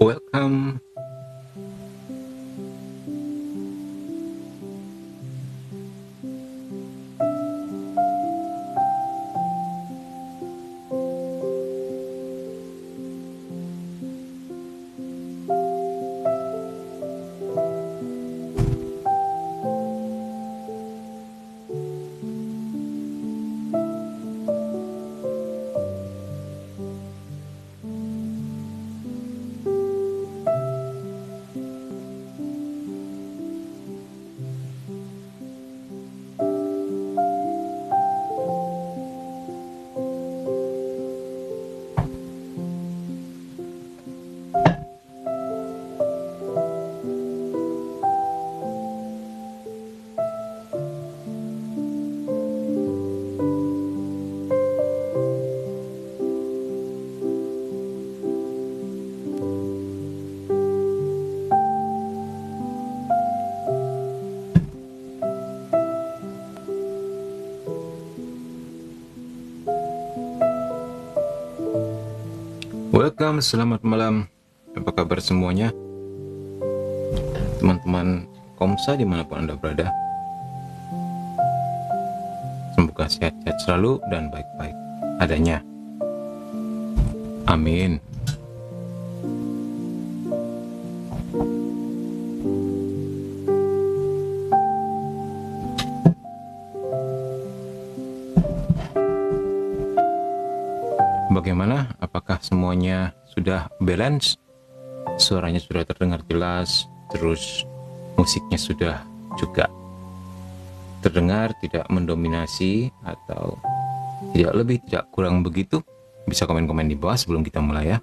Welcome. Welcome, selamat malam. Apa kabar semuanya? Teman-teman Komsa dimanapun Anda berada. Semoga sehat-sehat selalu dan baik-baik adanya. Amin. Bagaimana? Apakah semuanya sudah balance? Suaranya sudah terdengar jelas, terus musiknya sudah juga terdengar, tidak mendominasi atau tidak lebih, tidak kurang begitu? Bisa komen-komen di bawah sebelum kita mulai ya.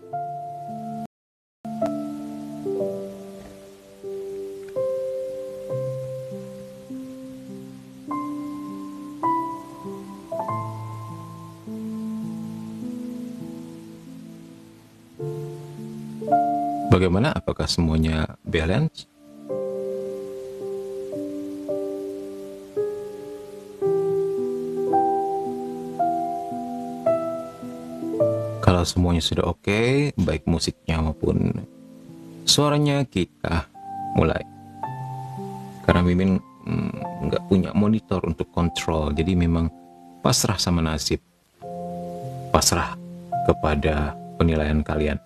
Bagaimana? Apakah semuanya balance? Kalau semuanya sudah oke, baik musiknya maupun suaranya, kita mulai. Karena Mimin nggak punya monitor untuk kontrol, jadi memang pasrah sama nasib, pasrah kepada penilaian kalian.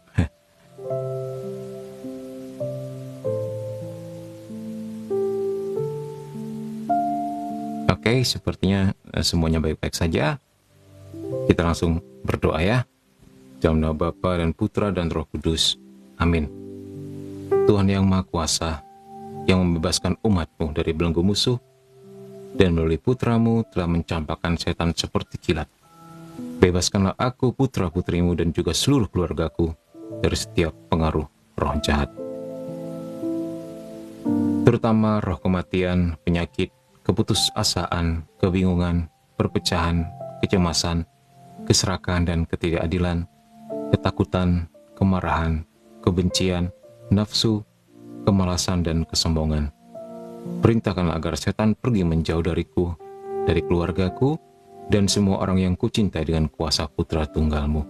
Oke, sepertinya semuanya baik-baik saja. Kita langsung berdoa ya. Dalam nama Bapa dan Putra dan Roh Kudus. Amin. Tuhan yang Maha Kuasa, yang membebaskan umat-Mu dari belenggu musuh, dan melalui Putra-Mu telah mencampakkan setan seperti kilat. Bebaskanlah aku, putra-putrimu, dan juga seluruh keluargaku dari setiap pengaruh roh jahat. Terutama roh kematian, penyakit, keputusasaan, kebingungan, perpecahan, kecemasan, keserakahan dan ketidakadilan, ketakutan, kemarahan, kebencian, nafsu, kemalasan dan kesombongan. Perintahkanlah agar setan pergi menjauh dariku, dari keluargaku, dan semua orang yang kucintai dengan kuasa Putra Tunggal-Mu.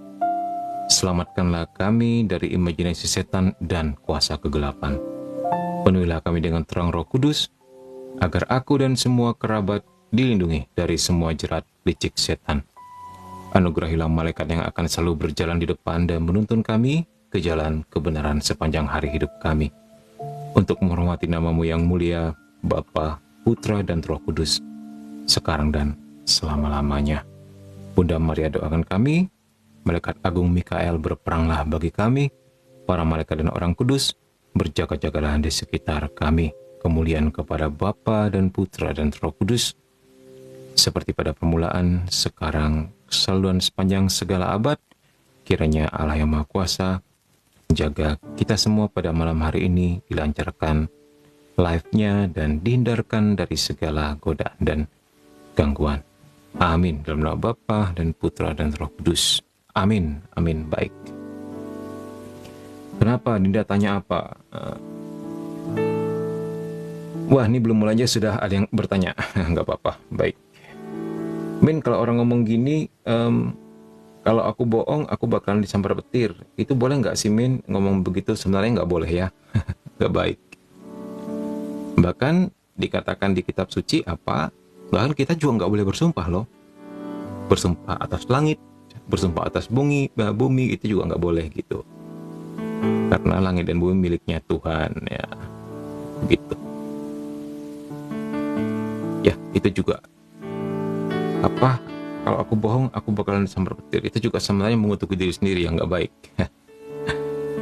Selamatkanlah kami dari imajinasi setan dan kuasa kegelapan. Penuhilah kami dengan terang Roh Kudus, agar aku dan semua kerabat dilindungi dari semua jerat licik setan. Anugerahilah malaikat yang akan selalu berjalan di depan dan menuntun kami ke jalan kebenaran sepanjang hari hidup kami. Untuk menghormati nama-Mu yang mulia, Bapa, Putra, dan Roh Kudus, sekarang dan selama-lamanya. Bunda Maria doakan kami, malaikat agung Mikael berperanglah bagi kami, para malaikat dan orang kudus, berjaga-jagalah di sekitar kami. Kemuliaan kepada Bapa dan Putra dan Roh Kudus, seperti pada permulaan, sekarang, selalu dan sepanjang segala abad. Kiranya Allah yang Maha Kuasa menjaga kita semua pada malam hari ini, dilancarkan live-nya dan dihindarkan dari segala godaan dan gangguan. Amin. Dalam nama Bapa dan Putra dan Roh Kudus. Amin. Amin. Baik. Kenapa? Dinda tanya apa? Wah, ini belum mulai aja sudah ada yang bertanya. Nggak apa-apa. Baik. Min, kalau orang ngomong gini, Kalau aku bohong, aku bakalan disambar petir. Itu boleh nggak sih, Min? Ngomong begitu sebenarnya nggak boleh ya. Nggak baik. Bahkan dikatakan di kitab suci apa? Bahkan kita juga nggak boleh bersumpah loh. Bersumpah atas langit, bersumpah atas bumi itu juga nggak boleh gitu. Karena langit dan bumi miliknya Tuhan ya. Begitu. Ya, itu juga apa? Kalau aku bohong, aku bakalan disambar petir. Itu juga sebenarnya mengutuki diri sendiri yang nggak baik.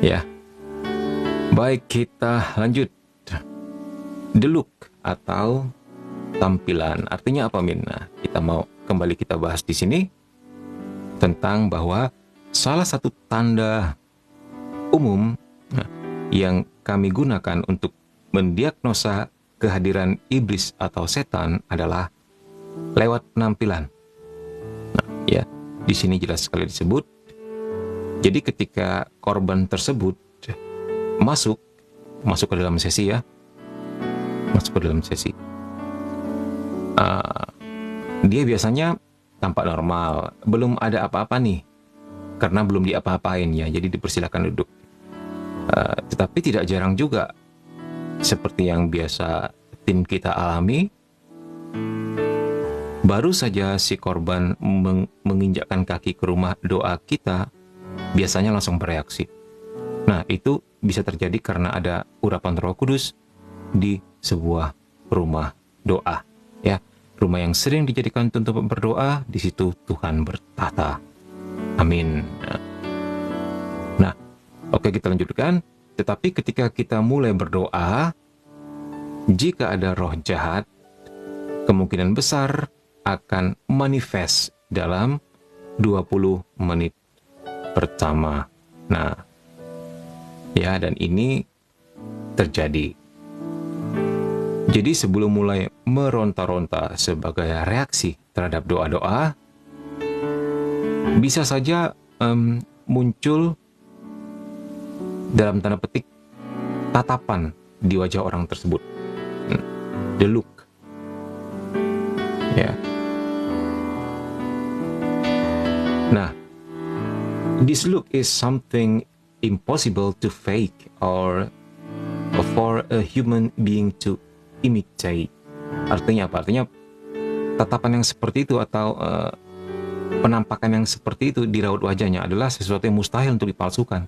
Ya, baik kita lanjut. The look atau tampilan. Artinya apa, Min? Nah, kita mau kembali kita bahas di sini tentang bahwa salah satu tanda umum yang kami gunakan untuk mendiagnosa kehadiran iblis atau setan adalah lewat penampilan. Nah, ya, di sini jelas sekali disebut. Jadi ketika korban tersebut masuk ke dalam sesi ya, masuk ke dalam sesi, dia biasanya tampak normal, belum ada apa-apa nih, karena belum diapa-apain ya, jadi dipersilakan duduk. Tetapi tidak jarang juga, seperti yang biasa tim kita alami, baru saja si korban menginjakkan kaki ke rumah doa kita, biasanya langsung bereaksi. Nah, itu bisa terjadi karena ada urapan Roh Kudus di sebuah rumah doa, ya. Rumah yang sering dijadikan tempat berdoa, di situ Tuhan bertata. Amin. Nah, oke, kita lanjutkan. Tetapi ketika kita mulai berdoa, jika ada roh jahat, kemungkinan besar akan manifest dalam 20 menit pertama. Nah, ya, dan ini terjadi. Jadi sebelum mulai meronta-ronta sebagai reaksi terhadap doa-doa, bisa saja muncul dalam tanda petik tatapan di wajah orang tersebut. The look. Ya. Nah, this look is something impossible to fake or for a human being to imitate. Artinya apa? Artinya tatapan yang seperti itu atau penampakan yang seperti itu di raut wajahnya adalah sesuatu yang mustahil untuk dipalsukan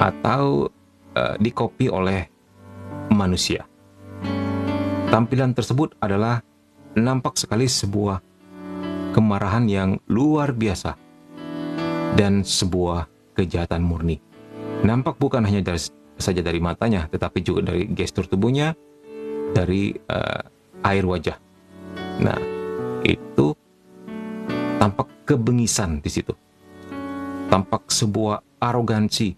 atau dikopi oleh manusia. Tampilan tersebut adalah nampak sekali sebuah kemarahan yang luar biasa dan sebuah kejahatan murni. Nampak bukan hanya saja dari matanya, tetapi juga dari gestur tubuhnya, dari air wajah. Nah, itu tampak kebengisan di situ. Tampak sebuah arogansi,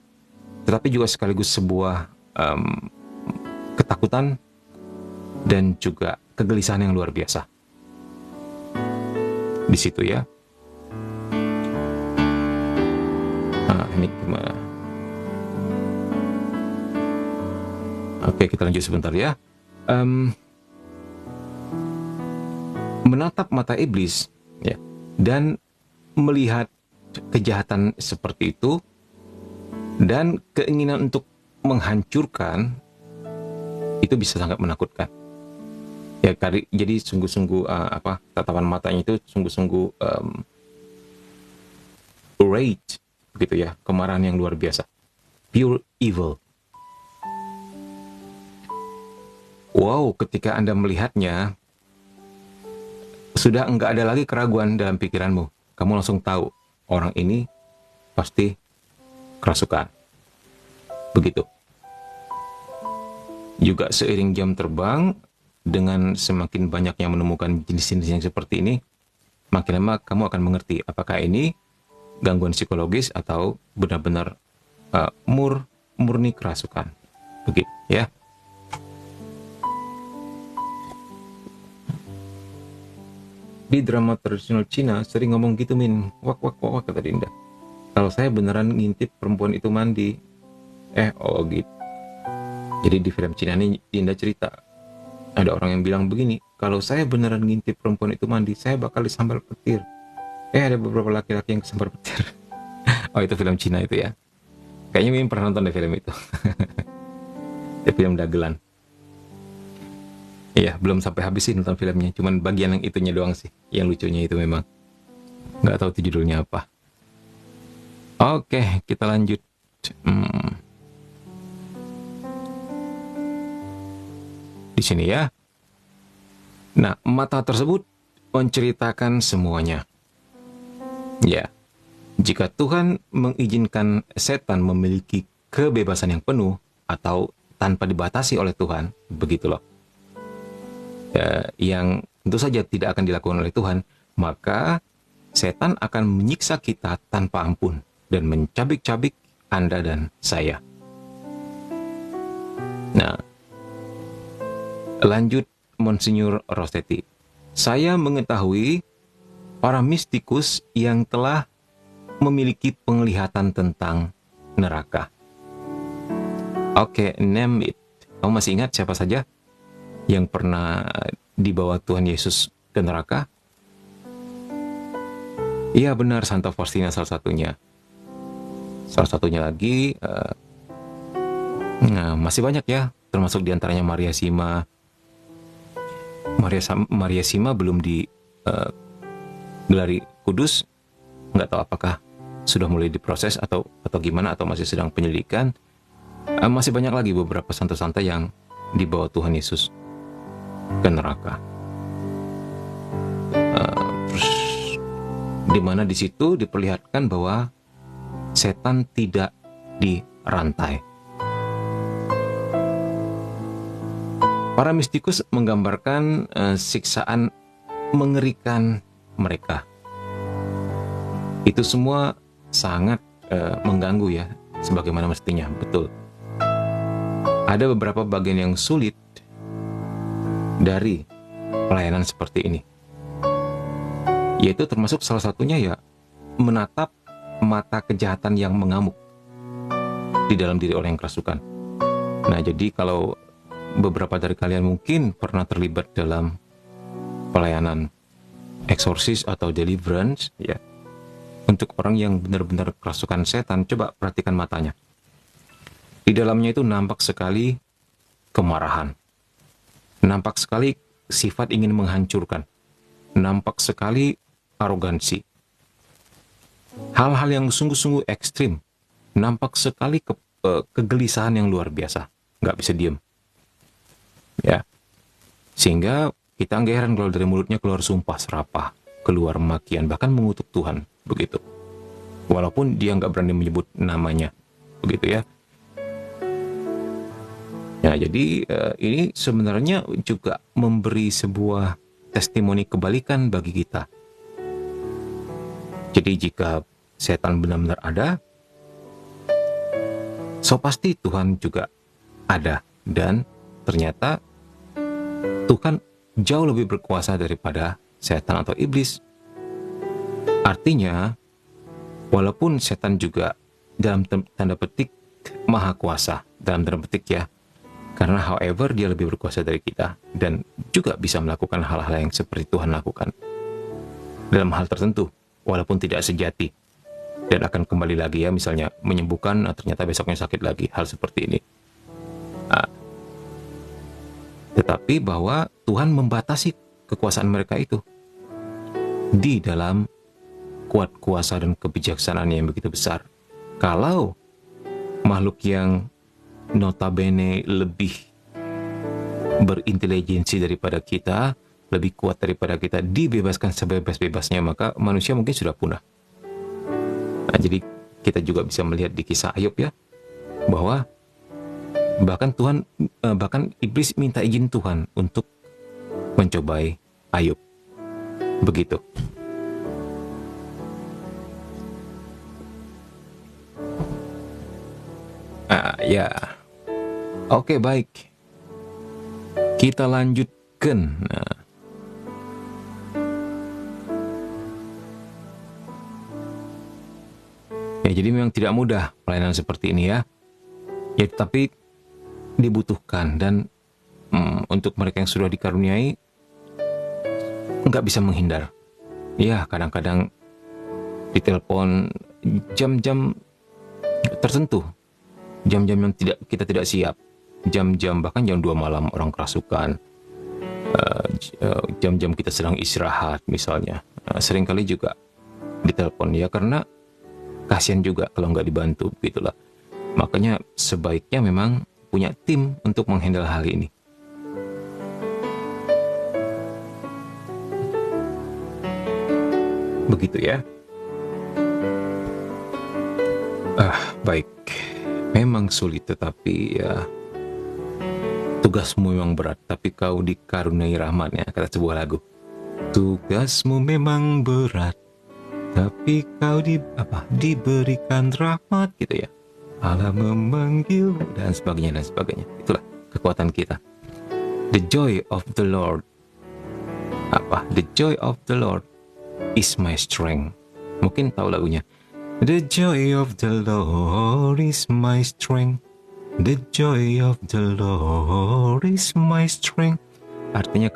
tetapi juga sekaligus sebuah ketakutan dan juga kegelisahan yang luar biasa. Di situ ya. Nah, ini gimana? Oke, kita lanjut sebentar ya. Menatap mata iblis ya, dan melihat kejahatan seperti itu dan keinginan untuk menghancurkan itu bisa sangat menakutkan ya. Jadi sungguh-sungguh tatapan matanya itu sungguh-sungguh rage begitu ya, kemarahan yang luar biasa, pure evil. Wow, ketika Anda melihatnya, sudah enggak ada lagi keraguan dalam pikiranmu. Kamu langsung tahu, orang ini pasti kerasukan. Begitu. Juga seiring jam terbang, dengan semakin banyak yang menemukan jenis-jenis yang seperti ini, makin lama kamu akan mengerti apakah ini gangguan psikologis atau benar-benar murni kerasukan. Begitu, ya. Di drama tradisional Cina sering ngomong gitu, Min. Wak, kata Dinda. Kalau saya beneran ngintip perempuan itu mandi. Gitu. Jadi di film Cina ini Dinda cerita, ada orang yang bilang begini, kalau saya beneran ngintip perempuan itu mandi, saya bakal disambal petir. Ada beberapa laki-laki yang kesembar petir. Oh, itu film Cina itu ya. Kayaknya Mimin pernah nonton deh film itu. Itu film dagelan. Iya, belum sampai habis sih nonton filmnya. Cuman bagian yang itunya doang sih. Yang lucunya itu memang. Nggak tahu itu judulnya apa. Oke, kita lanjut. Di sini ya. Nah, mata tersebut menceritakan semuanya. Ya, jika Tuhan mengizinkan setan memiliki kebebasan yang penuh atau tanpa dibatasi oleh Tuhan, begitu loh. Yang tentu saja tidak akan dilakukan oleh Tuhan, maka setan akan menyiksa kita tanpa ampun dan mencabik-cabik Anda dan saya. Nah, lanjut Monsinyur Rossetti. Saya mengetahui para mistikus yang telah memiliki penglihatan tentang neraka. Oke, name it. Kamu masih ingat siapa saja yang pernah dibawa Tuhan Yesus ke neraka? Iya benar, Santa Faustina salah satunya. Salah satunya lagi, masih banyak ya, termasuk diantaranya Maria Sima. Maria Sima belum digelari kudus, nggak tahu apakah sudah mulai diproses atau gimana, atau masih sedang penyelidikan. Masih banyak lagi beberapa santa-santa yang dibawa Tuhan Yesus ke neraka. Terus di mana di situ diperlihatkan bahwa setan tidak dirantai. Para mistikus menggambarkan siksaan mengerikan mereka. Itu semua sangat mengganggu ya, sebagaimana mestinya, betul. Ada beberapa bagian yang sulit dari pelayanan seperti ini, yaitu termasuk salah satunya ya menatap mata kejahatan yang mengamuk di dalam diri orang yang kerasukan. Nah, jadi kalau beberapa dari kalian mungkin pernah terlibat dalam pelayanan eksorsis atau deliverance ya, untuk orang yang benar-benar kerasukan setan, coba perhatikan matanya. Di dalamnya itu nampak sekali kemarahan, nampak sekali sifat ingin menghancurkan, nampak sekali arogansi, hal-hal yang sungguh-sungguh ekstrim, nampak sekali kegelisahan yang luar biasa, nggak bisa diem. Ya, sehingga kita nggak heran kalau dari mulutnya keluar sumpah serapah, keluar makian, bahkan mengutuk Tuhan, begitu. Walaupun dia nggak berani menyebut namanya, begitu ya. Ya, jadi ini sebenarnya juga memberi sebuah testimoni kebalikan bagi kita. Jadi jika setan benar-benar ada, so pasti Tuhan juga ada. Dan ternyata Tuhan jauh lebih berkuasa daripada setan atau iblis. Artinya, walaupun setan juga dalam tanda petik maha kuasa, dalam tanda petik ya, karena however dia lebih berkuasa dari kita dan juga bisa melakukan hal-hal yang seperti Tuhan lakukan dalam hal tertentu, walaupun tidak sejati, dan akan kembali lagi ya, misalnya menyembuhkan, ternyata besoknya sakit lagi, hal seperti ini. Tetapi bahwa Tuhan membatasi kekuasaan mereka itu di dalam kuat kuasa dan kebijaksanaan yang begitu besar. Kalau makhluk yang notabene lebih berintelijensi daripada kita, lebih kuat daripada kita, dibebaskan sebebas-bebasnya, maka manusia mungkin sudah punah. Nah, jadi kita juga bisa melihat di kisah Ayub ya, bahwa bahkan iblis minta izin Tuhan untuk mencobai Ayub. Begitu. Ya. Oke, baik. Kita lanjutkan. Ya, jadi memang tidak mudah pelayanan seperti ini ya. Ya, tapi dibutuhkan, dan untuk mereka yang sudah dikaruniai nggak bisa menghindar. Ya, kadang-kadang ditelepon jam-jam tertentu, jam-jam yang kita tidak siap, jam-jam bahkan jam 2 malam orang kerasukan, jam-jam kita sedang istirahat misalnya. Seringkali juga ditelepon ya, karena kasihan juga kalau nggak dibantu begitulah. Makanya sebaiknya memang punya tim untuk menghandle hal ini. Begitu ya. Baik. Memang sulit, tetapi ya tugasmu memang berat, tapi kau dikaruniai rahmat ya, kata sebuah lagu. Tugasmu memang berat, tapi kau diberikan rahmat gitu ya. Allah memanggil dan sebagainya dan sebagainya. Itulah kekuatan kita. The joy of the Lord. The joy of the Lord is my strength. Mungkin tahu lagunya. The joy of the Lord is my strength. The joy of the Lord is my strength. Artinya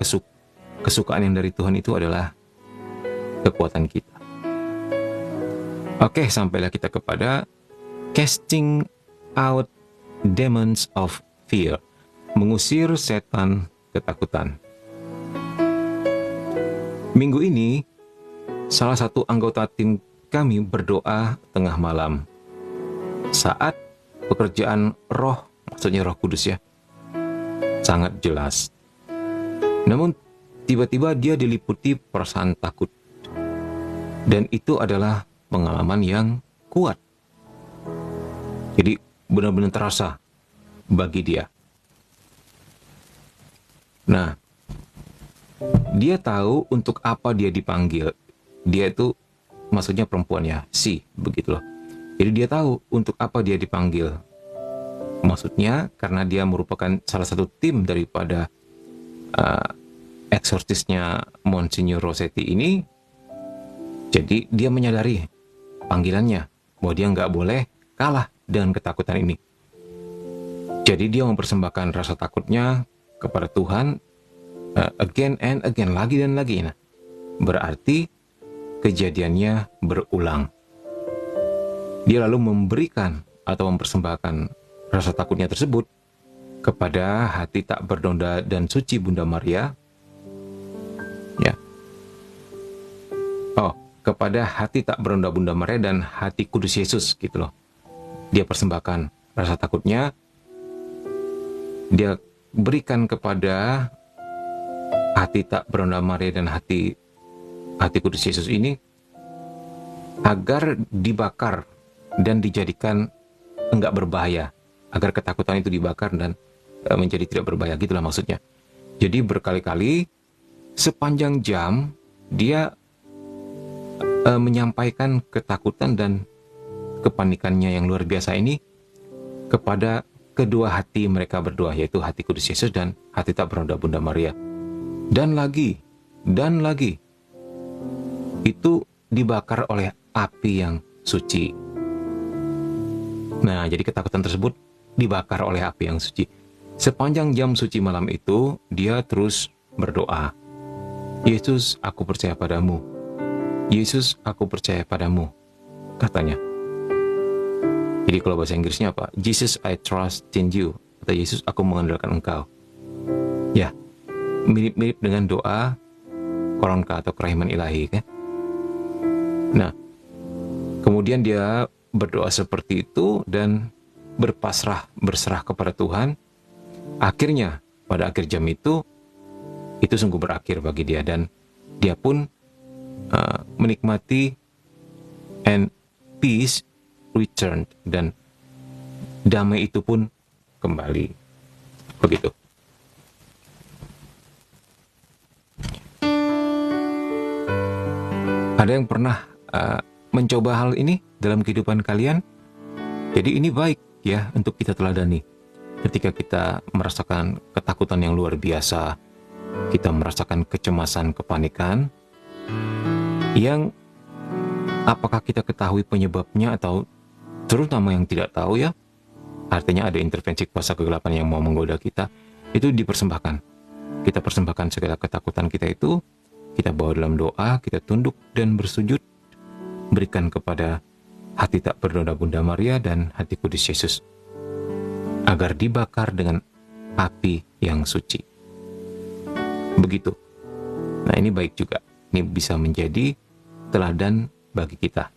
kesukaan yang dari Tuhan itu adalah kekuatan kita. Oke, sampailah kita kepada casting out demons of fear. Mengusir setan ketakutan. Minggu ini, salah satu anggota tim kami berdoa tengah malam. Saat pekerjaan roh, maksudnya Roh Kudus ya, sangat jelas. Namun tiba-tiba dia diliputi perasaan takut. Dan itu adalah pengalaman yang kuat. Jadi benar-benar terasa bagi dia. Nah, dia tahu untuk apa dia dipanggil. Dia itu maksudnya perempuan ya, begitu loh. Jadi dia tahu untuk apa dia dipanggil. Maksudnya karena dia merupakan salah satu tim daripada eksortisnya Monsignor Rossetti ini. Jadi dia menyadari panggilannya, bahwa dia nggak boleh kalah dengan ketakutan ini. Jadi dia mempersembahkan rasa takutnya kepada Tuhan again and again, lagi dan lagi. Nah, berarti kejadiannya berulang. Dia lalu memberikan atau mempersembahkan rasa takutnya tersebut kepada hati tak bernonda dan suci Bunda Maria. Ya. Kepada hati tak bernonda Bunda Maria dan hati kudus Yesus gitu loh. Dia persembahkan rasa takutnya. Dia berikan kepada hati tak bernonda Maria dan hati kudus Yesus ini agar dibakar dan dijadikan enggak berbahaya, agar ketakutan itu dibakar dan menjadi tidak berbahaya, gitulah maksudnya. Jadi berkali-kali sepanjang jam dia menyampaikan ketakutan dan kepanikannya yang luar biasa ini kepada kedua hati mereka berdua, yaitu hati kudus Yesus dan hati tak bernonda Bunda Maria. Dan lagi itu dibakar oleh api yang suci. Nah, jadi ketakutan tersebut dibakar oleh api yang suci. Sepanjang jam suci malam itu, dia terus berdoa. Yesus, aku percaya padamu. Yesus, aku percaya padamu, katanya. Jadi kalau bahasa Inggrisnya apa? Jesus, I trust in you. Kata Yesus, aku mengandalkan engkau. Ya, mirip-mirip dengan doa koronka atau kerahiman ilahi, kan? Nah, kemudian dia berdoa seperti itu dan berserah kepada Tuhan. Akhirnya, pada akhir jam itu sungguh berakhir bagi dia, dan dia pun menikmati and peace returned, dan damai itu pun kembali. Begitu. Ada yang pernah mencoba hal ini dalam kehidupan kalian? Jadi ini baik ya untuk kita teladani. Ketika kita merasakan ketakutan yang luar biasa, kita merasakan kecemasan, kepanikan, yang apakah kita ketahui penyebabnya atau terutama yang tidak tahu ya, artinya ada intervensi kuasa kegelapan yang mau menggoda kita, itu dipersembahkan. Kita persembahkan segala ketakutan kita itu, kita bawa dalam doa, kita tunduk dan bersujud, berikan kepada hati tak bernoda Bunda Maria dan hati kudus Yesus, agar dibakar dengan api yang suci. Begitu. Nah, ini baik juga. Ini bisa menjadi teladan bagi kita.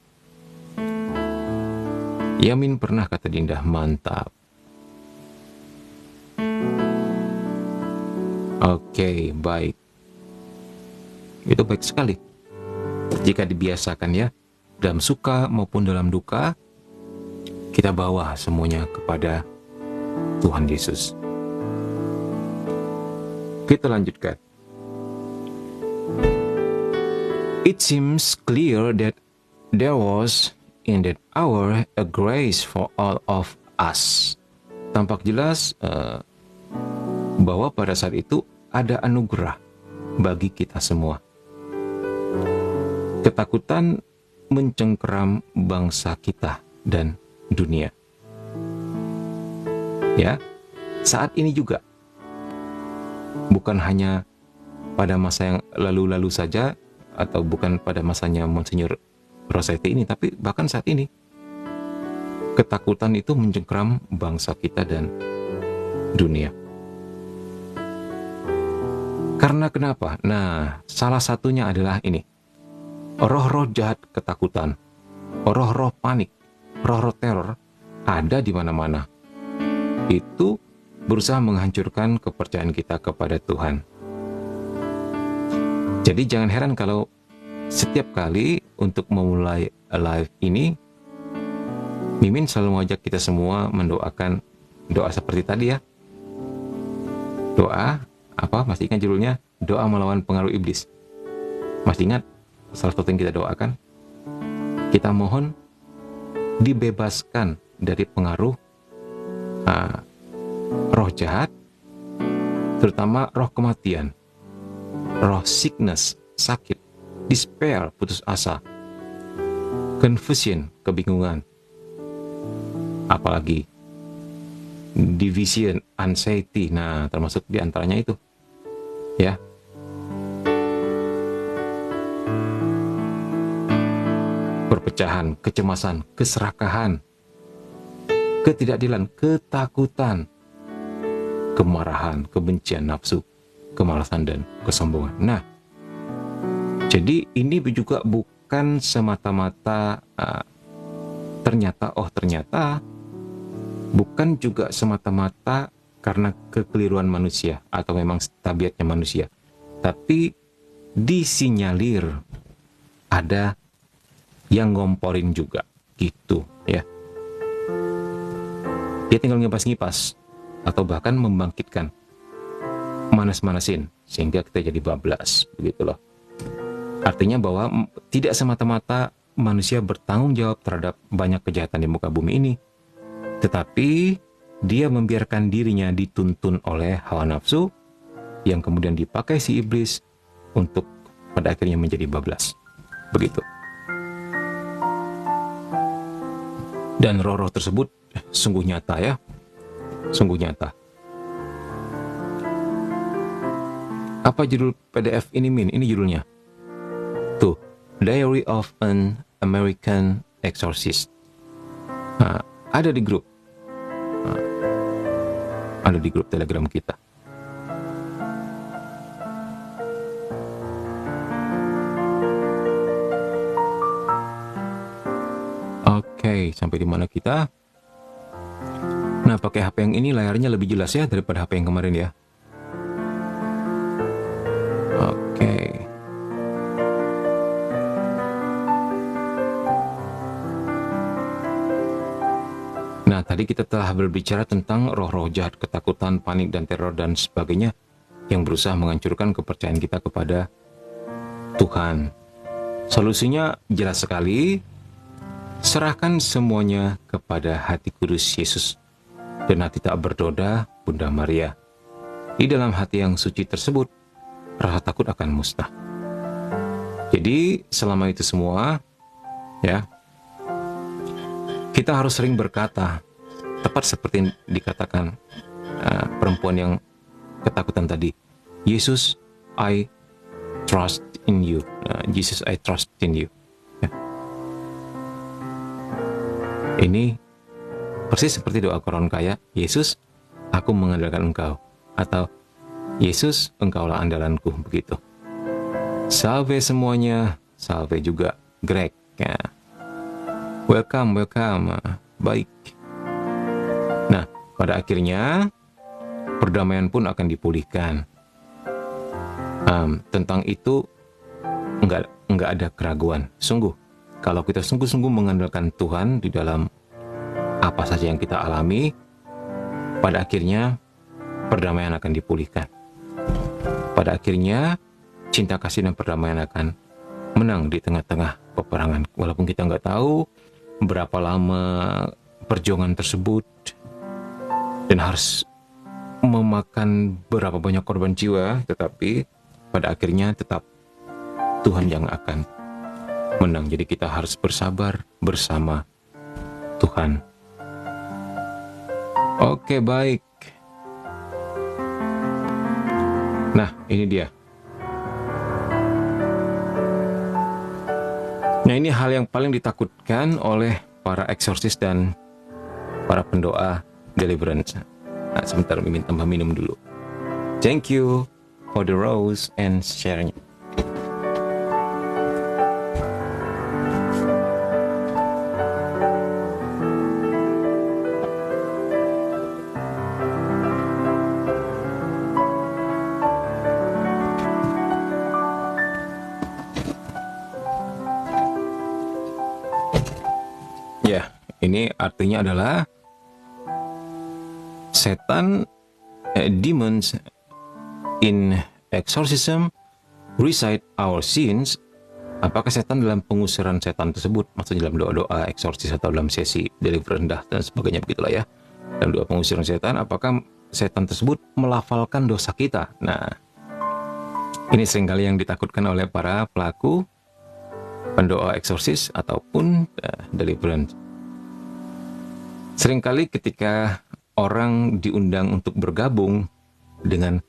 Yamin pernah, kata Dinda. Mantap. Oke, baik. Itu baik sekali. Jika dibiasakan ya, dalam suka maupun dalam duka, kita bawa semuanya kepada Tuhan Yesus. Kita lanjutkan. It seems clear that there was in that hour a grace for all of us. Tampak jelas bahwa pada saat itu ada anugerah bagi kita semua. Ketakutan mencengkeram bangsa kita dan dunia. Ya, saat ini juga. Bukan hanya pada masa yang lalu-lalu saja, atau bukan pada masanya Monsinyur Rossetti ini, tapi bahkan saat ini. Ketakutan itu mencengkeram bangsa kita dan dunia. Karena kenapa? Nah, salah satunya adalah ini. Roh-roh jahat ketakutan, roh-roh panik, roh-roh teror ada di mana-mana. Itu berusaha menghancurkan kepercayaan kita kepada Tuhan. Jadi jangan heran kalau setiap kali untuk memulai live ini, Mimin selalu mengajak kita semua mendoakan doa seperti tadi ya. Doa, apa? Masih ingat judulnya? Doa melawan pengaruh iblis. Masih ingat salah satu yang kita doakan? Kita mohon dibebaskan dari pengaruh roh jahat, terutama roh kematian, roh sickness, sakit, despair, putus asa, confusion, kebingungan, apalagi division, anxiety. Nah, termasuk diantaranya itu, ya. Perpecahan, kecemasan, keserakahan, ketidakadilan, ketakutan, kemarahan, kebencian, nafsu, kemalasan, dan kesombongan. Nah, jadi ini juga bukan semata-mata ternyata bukan juga semata-mata karena kekeliruan manusia atau memang tabiatnya manusia, tapi disinyalir ada yang ngomporin juga gitu ya. Dia tinggal ngipas-ngipas atau bahkan membangkitkan, manas-manasin sehingga kita jadi bablas, begitu loh. Artinya bahwa tidak semata-mata manusia bertanggung jawab terhadap banyak kejahatan di muka bumi ini, tetapi dia membiarkan dirinya dituntun oleh hawa nafsu yang kemudian dipakai si iblis untuk pada akhirnya menjadi bablas, begitu. Dan roh-roh tersebut sungguh nyata ya, sungguh nyata. Apa judul PDF ini, Min? Ini judulnya. Tuh, Diary of an American Exorcist. Nah, ada di grup. Nah, ada di grup Telegram kita. Oke, sampai di mana kita? Nah, pakai HP yang ini layarnya lebih jelas ya daripada HP yang kemarin ya. Oke. Nah, tadi kita telah berbicara tentang roh-roh jahat, ketakutan, panik, dan teror, dan sebagainya yang berusaha menghancurkan kepercayaan kita kepada Tuhan. Solusinya jelas sekali. Serahkan semuanya kepada hati kudus Yesus dan hati tak berdoda Bunda Maria. Di dalam hati yang suci tersebut, rasa takut akan musnah. Jadi selama itu semua, ya, kita harus sering berkata, tepat seperti dikatakan perempuan yang ketakutan tadi, Yesus, I trust in you. Jesus, I trust in you. Ya. Ini persis seperti doa orang kaya, Yesus, aku mengandalkan Engkau, atau Yesus, Engkaulah andalanku, begitu. Salve semuanya, salve juga Greg. Ya. Welcome. Baik. Nah, pada akhirnya perdamaian pun akan dipulihkan. Tentang itu enggak ada keraguan. Sungguh, kalau kita sungguh-sungguh mengandalkan Tuhan di dalam apa saja yang kita alami, pada akhirnya perdamaian akan dipulihkan. Pada akhirnya cinta kasih dan perdamaian akan menang di tengah-tengah peperangan. Walaupun kita nggak tahu berapa lama perjuangan tersebut dan harus memakan berapa banyak korban jiwa, tetapi pada akhirnya tetap Tuhan yang akan menang. Jadi kita harus bersabar bersama Tuhan. Oke, baik. Nah, ini dia. Nah, ini hal yang paling ditakutkan oleh para eksorsis dan para pendoa deliverance. Nah, sebentar, Mimin tambah minum dulu. Thank you for the rose and sharing. Ya, ini artinya adalah setan, demons in exorcism recite our sins. Apakah setan dalam pengusiran setan tersebut, maksudnya dalam doa-doa eksorsis atau dalam sesi deliverance dan sebagainya, begitulah ya, dalam doa pengusiran setan, apakah setan tersebut melafalkan dosa kita? Nah, ini seringkali yang ditakutkan oleh para pelaku pendoa eksorsis ataupun deliverance. Seringkali ketika orang diundang untuk bergabung dengan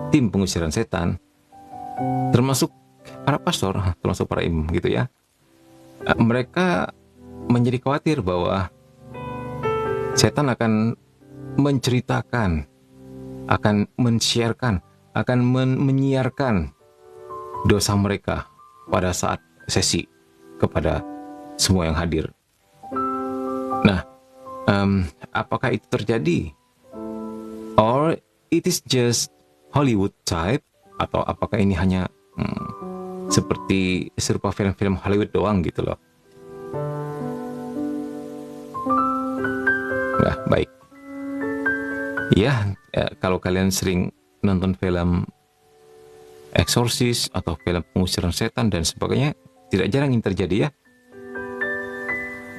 tim pengusiran setan, termasuk para pastor, termasuk para imam gitu ya, mereka menjadi khawatir bahwa setan akan menceritakan, akan men-sharekan, akan menyiarkan dosa mereka pada saat sesi kepada semua yang hadir. Nah, apakah itu terjadi? Or it is just Hollywood type? Atau apakah ini hanya seperti serupa film-film Hollywood doang gitu loh? Nah, baik. Ya, kalau kalian sering nonton film eksorsis atau film pengusiran setan dan sebagainya, tidak jarang ini terjadi ya.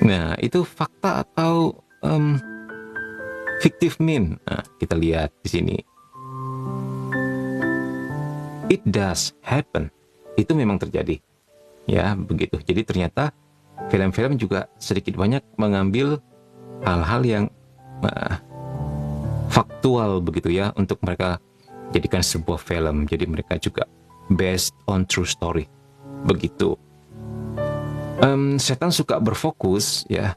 Nah, itu fakta atau fiktif min? Nah, kita lihat di sini. It does happen. Itu memang terjadi. Ya, begitu. Jadi ternyata film-film juga sedikit banyak mengambil hal-hal yang faktual begitu ya, untuk mereka jadikan sebuah film. Jadi mereka juga based on true story. Begitu. Setan suka berfokus ya,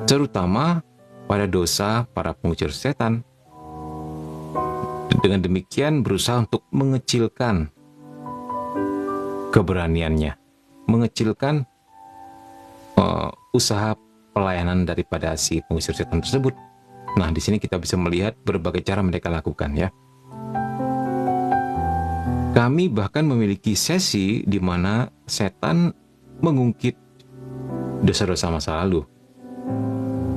terutama pada dosa para pengusir setan. Dengan demikian berusaha untuk mengecilkan keberaniannya, mengecilkan usaha pelayanan daripada si pengusir setan tersebut. Nah, di sini kita bisa melihat berbagai cara mereka lakukan ya. Kami bahkan memiliki sesi di mana setan mengungkit dosa-dosa masa lalu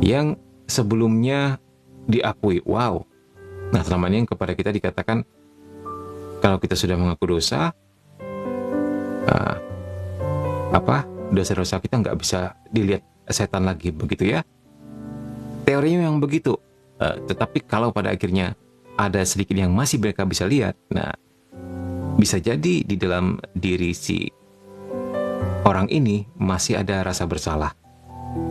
yang sebelumnya diakui. Wow. Nah, selama ini kepada kita dikatakan kalau kita sudah mengaku dosa, dosa-dosa kita nggak bisa dilihat setan lagi, begitu ya. Teorinya memang begitu. Tetapi kalau pada akhirnya ada sedikit yang masih mereka bisa lihat, nah, bisa jadi di dalam diri si orang ini masih ada rasa bersalah,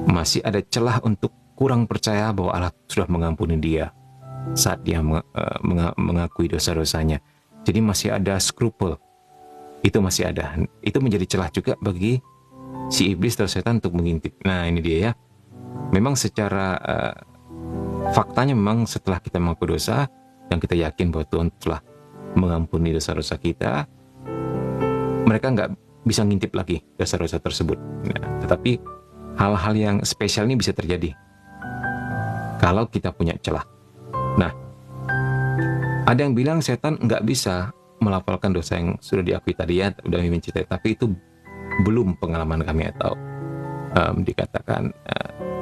masih ada celah untuk kurang percaya bahwa Allah sudah mengampuni dia saat dia mengakui dosa-dosanya. Jadi masih ada scruple. Itu masih ada. Itu menjadi celah juga bagi si iblis atau setan untuk mengintip. Nah, ini dia ya. Memang secara faktanya memang setelah kita mengaku dosa dan kita yakin bahwa Tuhan telah mengampuni dosa-dosa kita, mereka nggak bisa ngintip lagi dosa-dosa tersebut. Nah, tetapi hal-hal yang spesial ini bisa terjadi kalau kita punya celah. Nah, ada yang bilang setan nggak bisa melafalkan dosa yang sudah diakui tadi ya, udah mencintai, tapi itu belum pengalaman kami, atau dikatakan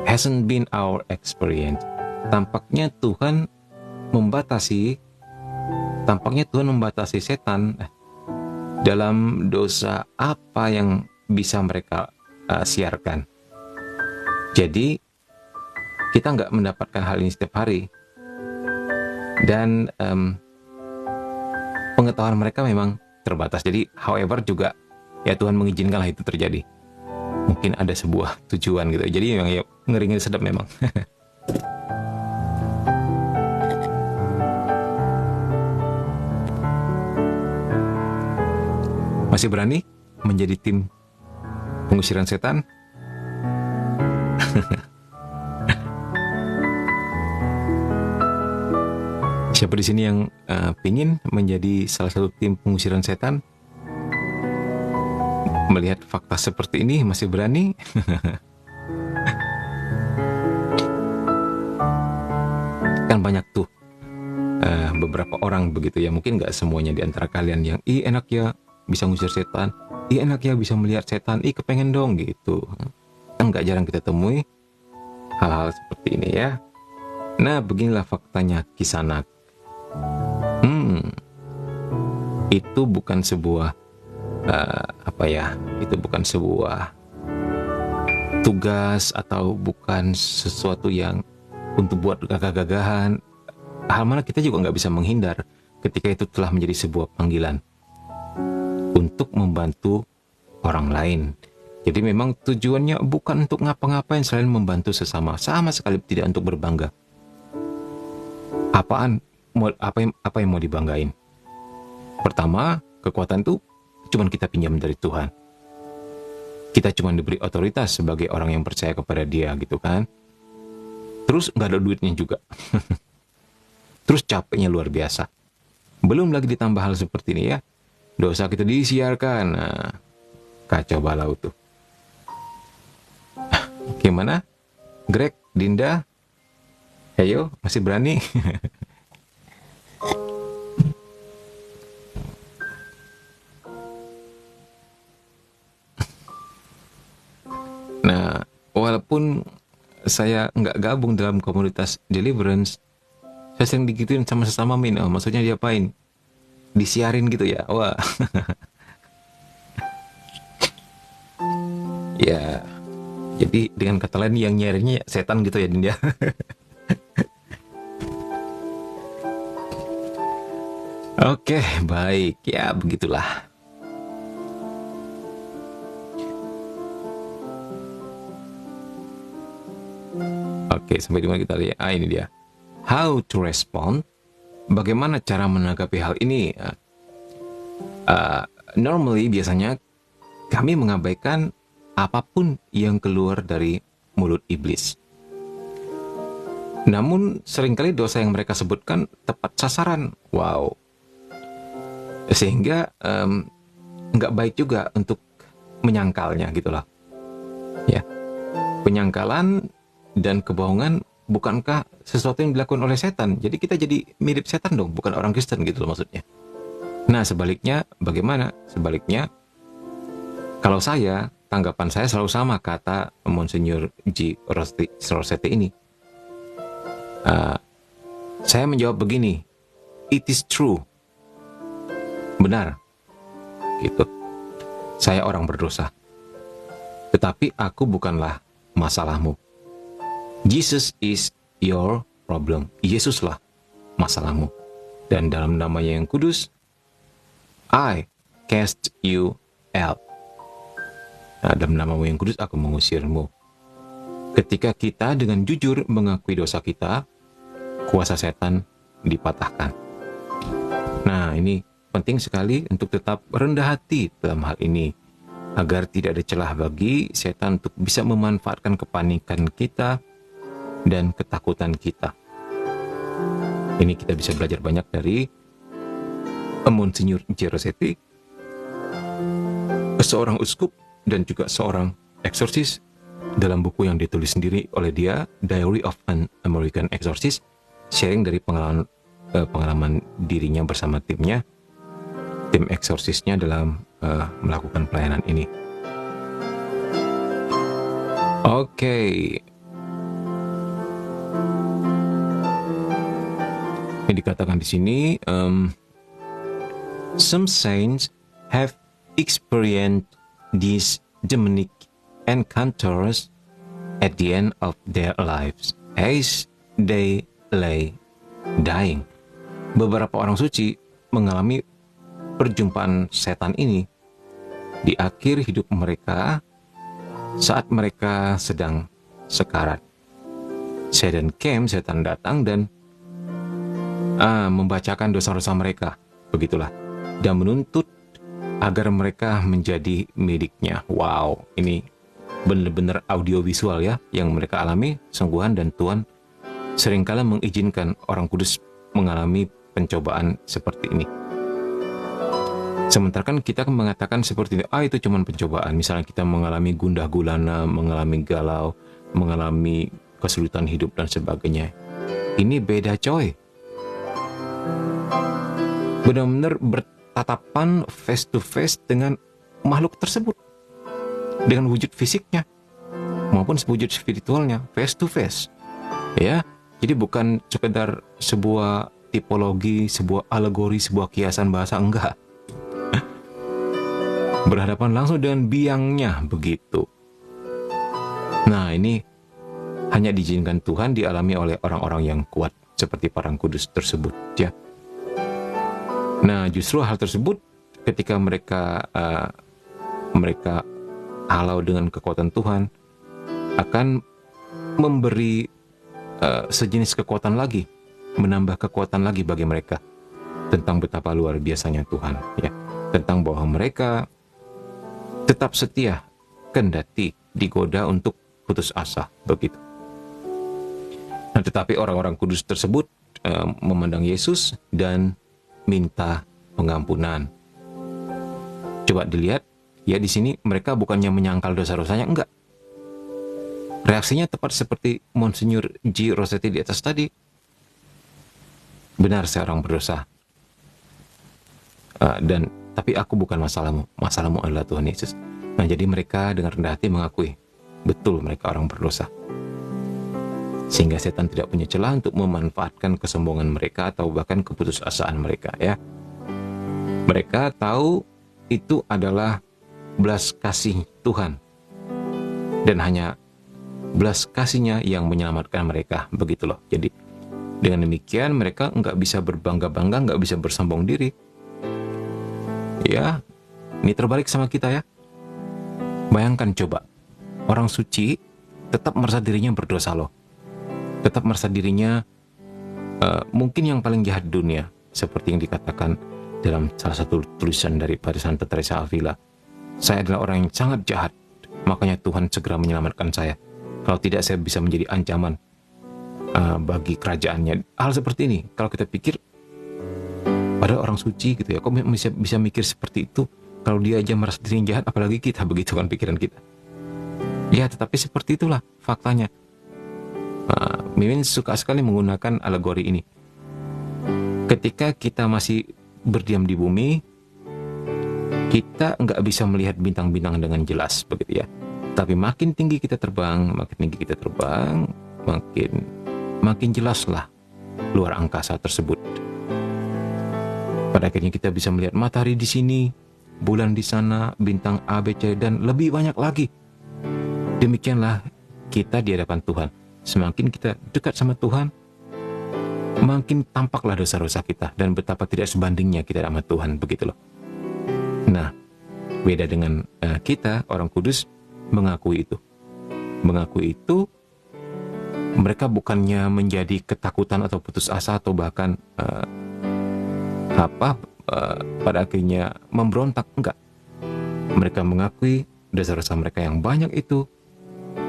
hasn't been our experience. Tampaknya Tuhan membatasi setan dalam dosa apa yang bisa mereka siarkan. Jadi kita nggak mendapatkan hal ini setiap hari, dan pengetahuan mereka memang terbatas. Jadi however juga ya Tuhan mengizinkanlah itu terjadi. Mungkin ada sebuah tujuan gitu. Jadi memang ya ngeri-ngeri sedap memang. Masih berani menjadi tim pengusiran setan? Siapa di sini yang pingin menjadi salah satu tim pengusiran setan? Melihat fakta seperti ini masih berani? Kan banyak tuh beberapa orang begitu ya, mungkin nggak semuanya di antara kalian yang enak ya bisa ngusir setan, enak ya bisa melihat setan, kepengen dong gitu. Kan nggak jarang kita temui hal-hal seperti ini ya. Nah, beginilah faktanya Kisanak. Itu bukan sebuah itu bukan sebuah tugas atau bukan sesuatu yang untuk buat gagah-gagahan. Hal mana kita juga nggak bisa menghindar ketika itu telah menjadi sebuah panggilan untuk membantu orang lain. Jadi memang tujuannya bukan untuk ngapa-ngapain selain membantu sesama, sama sekali tidak untuk berbangga. Apa yang mau dibanggain? Pertama, kekuatan itu cuma kita pinjam dari Tuhan. Kita cuma diberi otoritas sebagai orang yang percaya kepada Dia gitu kan. Terus nggak ada duitnya juga. Terus capeknya luar biasa. Belum lagi ditambah hal seperti ini ya. Dosa kita disiarkan. Nah, kacau balau tuh. Gimana? Greg, Dinda? Ayo, masih berani? Nah, walaupun saya nggak gabung dalam komunitas Deliverance, saya sering digituin sama sesama min. Oh, maksudnya diapain? Disiarin gitu ya? Wah. Ya, jadi dengan kata lain yang nyarinya setan gitu ya, Dinda. Oke, baik. Ya, begitulah. Oke, sampai di mana kita lihat? Ini dia. How to respond? Bagaimana cara menanggapi hal ini? Normally, biasanya kami mengabaikan apapun yang keluar dari mulut iblis. Namun, seringkali dosa yang mereka sebutkan tepat sasaran. Wow. Sehingga nggak baik juga untuk menyangkalnya gitulah. Ya, penyangkalan dan kebohongan bukankah sesuatu yang dilakukan oleh setan? Jadi kita jadi mirip setan dong, bukan orang Kristen gitu loh maksudnya. Nah, sebaliknya bagaimana? Sebaliknya, kalau tanggapan saya selalu sama kata Monsignor G. Rossetti ini. Saya menjawab begini, it is true. Benar. Gitu. Saya orang berdosa. Tetapi aku bukanlah masalahmu. Jesus is your problem. Yesuslah masalahmu. Dan dalam namanya yang kudus, I cast you out. Nah, dalam namamu yang kudus, aku mengusirmu. Ketika kita dengan jujur mengakui dosa kita, kuasa setan dipatahkan. Nah, ini penting sekali untuk tetap rendah hati dalam hal ini, agar tidak ada celah bagi setan untuk bisa memanfaatkan kepanikan kita dan ketakutan kita. Ini kita bisa belajar banyak dari Monsignor J. Rossetti, seorang uskup dan juga seorang eksorsis, dalam buku yang ditulis sendiri oleh dia, Diary of an American Exorcist, sharing dari pengalaman dirinya bersama tim eksorsisnya dalam melakukan pelayanan ini. Oke. Ini dikatakan di sini, some saints have experienced these demonic encounters at the end of their lives as they lay dying. Beberapa orang suci mengalami perjumpaan setan ini di akhir hidup mereka saat mereka sedang sekarat. Satan came, setan datang dan membacakan dosa-dosa mereka, begitulah, dan menuntut agar mereka menjadi miliknya. Wow, ini benar-benar audiovisual ya yang mereka alami, sungguhan, dan Tuhan seringkali mengizinkan orang kudus mengalami pencobaan seperti ini. Sementara kan kita mengatakan seperti ini, itu cuma pencobaan. Misalnya kita mengalami gundah gulana, mengalami galau, mengalami kesulitan hidup dan sebagainya. Ini beda coy. Benar-benar bertatapan face to face dengan makhluk tersebut, dengan wujud fisiknya maupun wujud spiritualnya, face to face ya. Jadi bukan sekedar sebuah tipologi, sebuah alegori, sebuah kiasan bahasa, enggak. Berhadapan langsung dengan biangnya, begitu. Nah, ini hanya diizinkan Tuhan dialami oleh orang-orang yang kuat seperti para kudus tersebut ya. Nah, justru hal tersebut ketika mereka halau dengan kekuatan Tuhan akan memberi sejenis kekuatan lagi, menambah kekuatan lagi bagi mereka tentang betapa luar biasanya Tuhan ya, tentang bahwa mereka tetap setia kendati digoda untuk putus asa, begitu. Nah, tetapi orang-orang kudus tersebut memandang Yesus dan minta pengampunan. Coba dilihat ya, di sini mereka bukannya menyangkal dosa-dosanya, enggak. Reaksinya tepat seperti Monsignor J. Rossetti di atas tadi. Benar, saya orang berdosa. Tapi aku bukan masalahmu adalah Tuhan Yesus. Nah, jadi mereka dengan rendah hati mengakui betul mereka orang berdosa, sehingga setan tidak punya celah untuk memanfaatkan kesombongan mereka atau bahkan keputusasaan mereka ya. Mereka tahu itu adalah belas kasih Tuhan, dan hanya belas kasihnya yang menyelamatkan mereka, begitu loh. Jadi dengan demikian mereka nggak bisa berbangga-bangga, nggak bisa bersombong diri ya. Ini terbalik sama kita ya. Bayangkan coba, orang suci tetap merasa dirinya berdosa loh, tetap merasa dirinya mungkin yang paling jahat di dunia, seperti yang dikatakan dalam salah satu tulisan dari Santa Teresa Avila. Saya adalah orang yang sangat jahat, makanya Tuhan segera menyelamatkan saya. Kalau tidak, saya bisa menjadi ancaman bagi kerajaannya. Hal seperti ini, kalau kita pikir, padahal orang suci gitu ya, kok bisa mikir seperti itu? Kalau dia aja merasa dirinya jahat, apalagi kita, begitu kan pikiran kita. Ya, tetapi seperti itulah faktanya. Mimin suka sekali menggunakan alegori ini. Ketika kita masih berdiam di bumi, kita nggak bisa melihat bintang-bintang dengan jelas, begitu ya. Tapi makin tinggi kita terbang, makin jelaslah luar angkasa tersebut. Pada akhirnya kita bisa melihat matahari di sini, bulan di sana, bintang A, B, C, dan lebih banyak lagi. Demikianlah kita di hadapan Tuhan. Semakin kita dekat sama Tuhan, makin tampaklah dosa-dosa kita dan betapa tidak sebandingnya kita sama Tuhan, begitu loh. Nah, beda dengan kita, orang kudus, mengakui itu. Mengakui itu, mereka bukannya menjadi ketakutan atau putus asa atau bahkan pada akhirnya memberontak, enggak. Mereka mengakui dosa-dosa mereka yang banyak itu,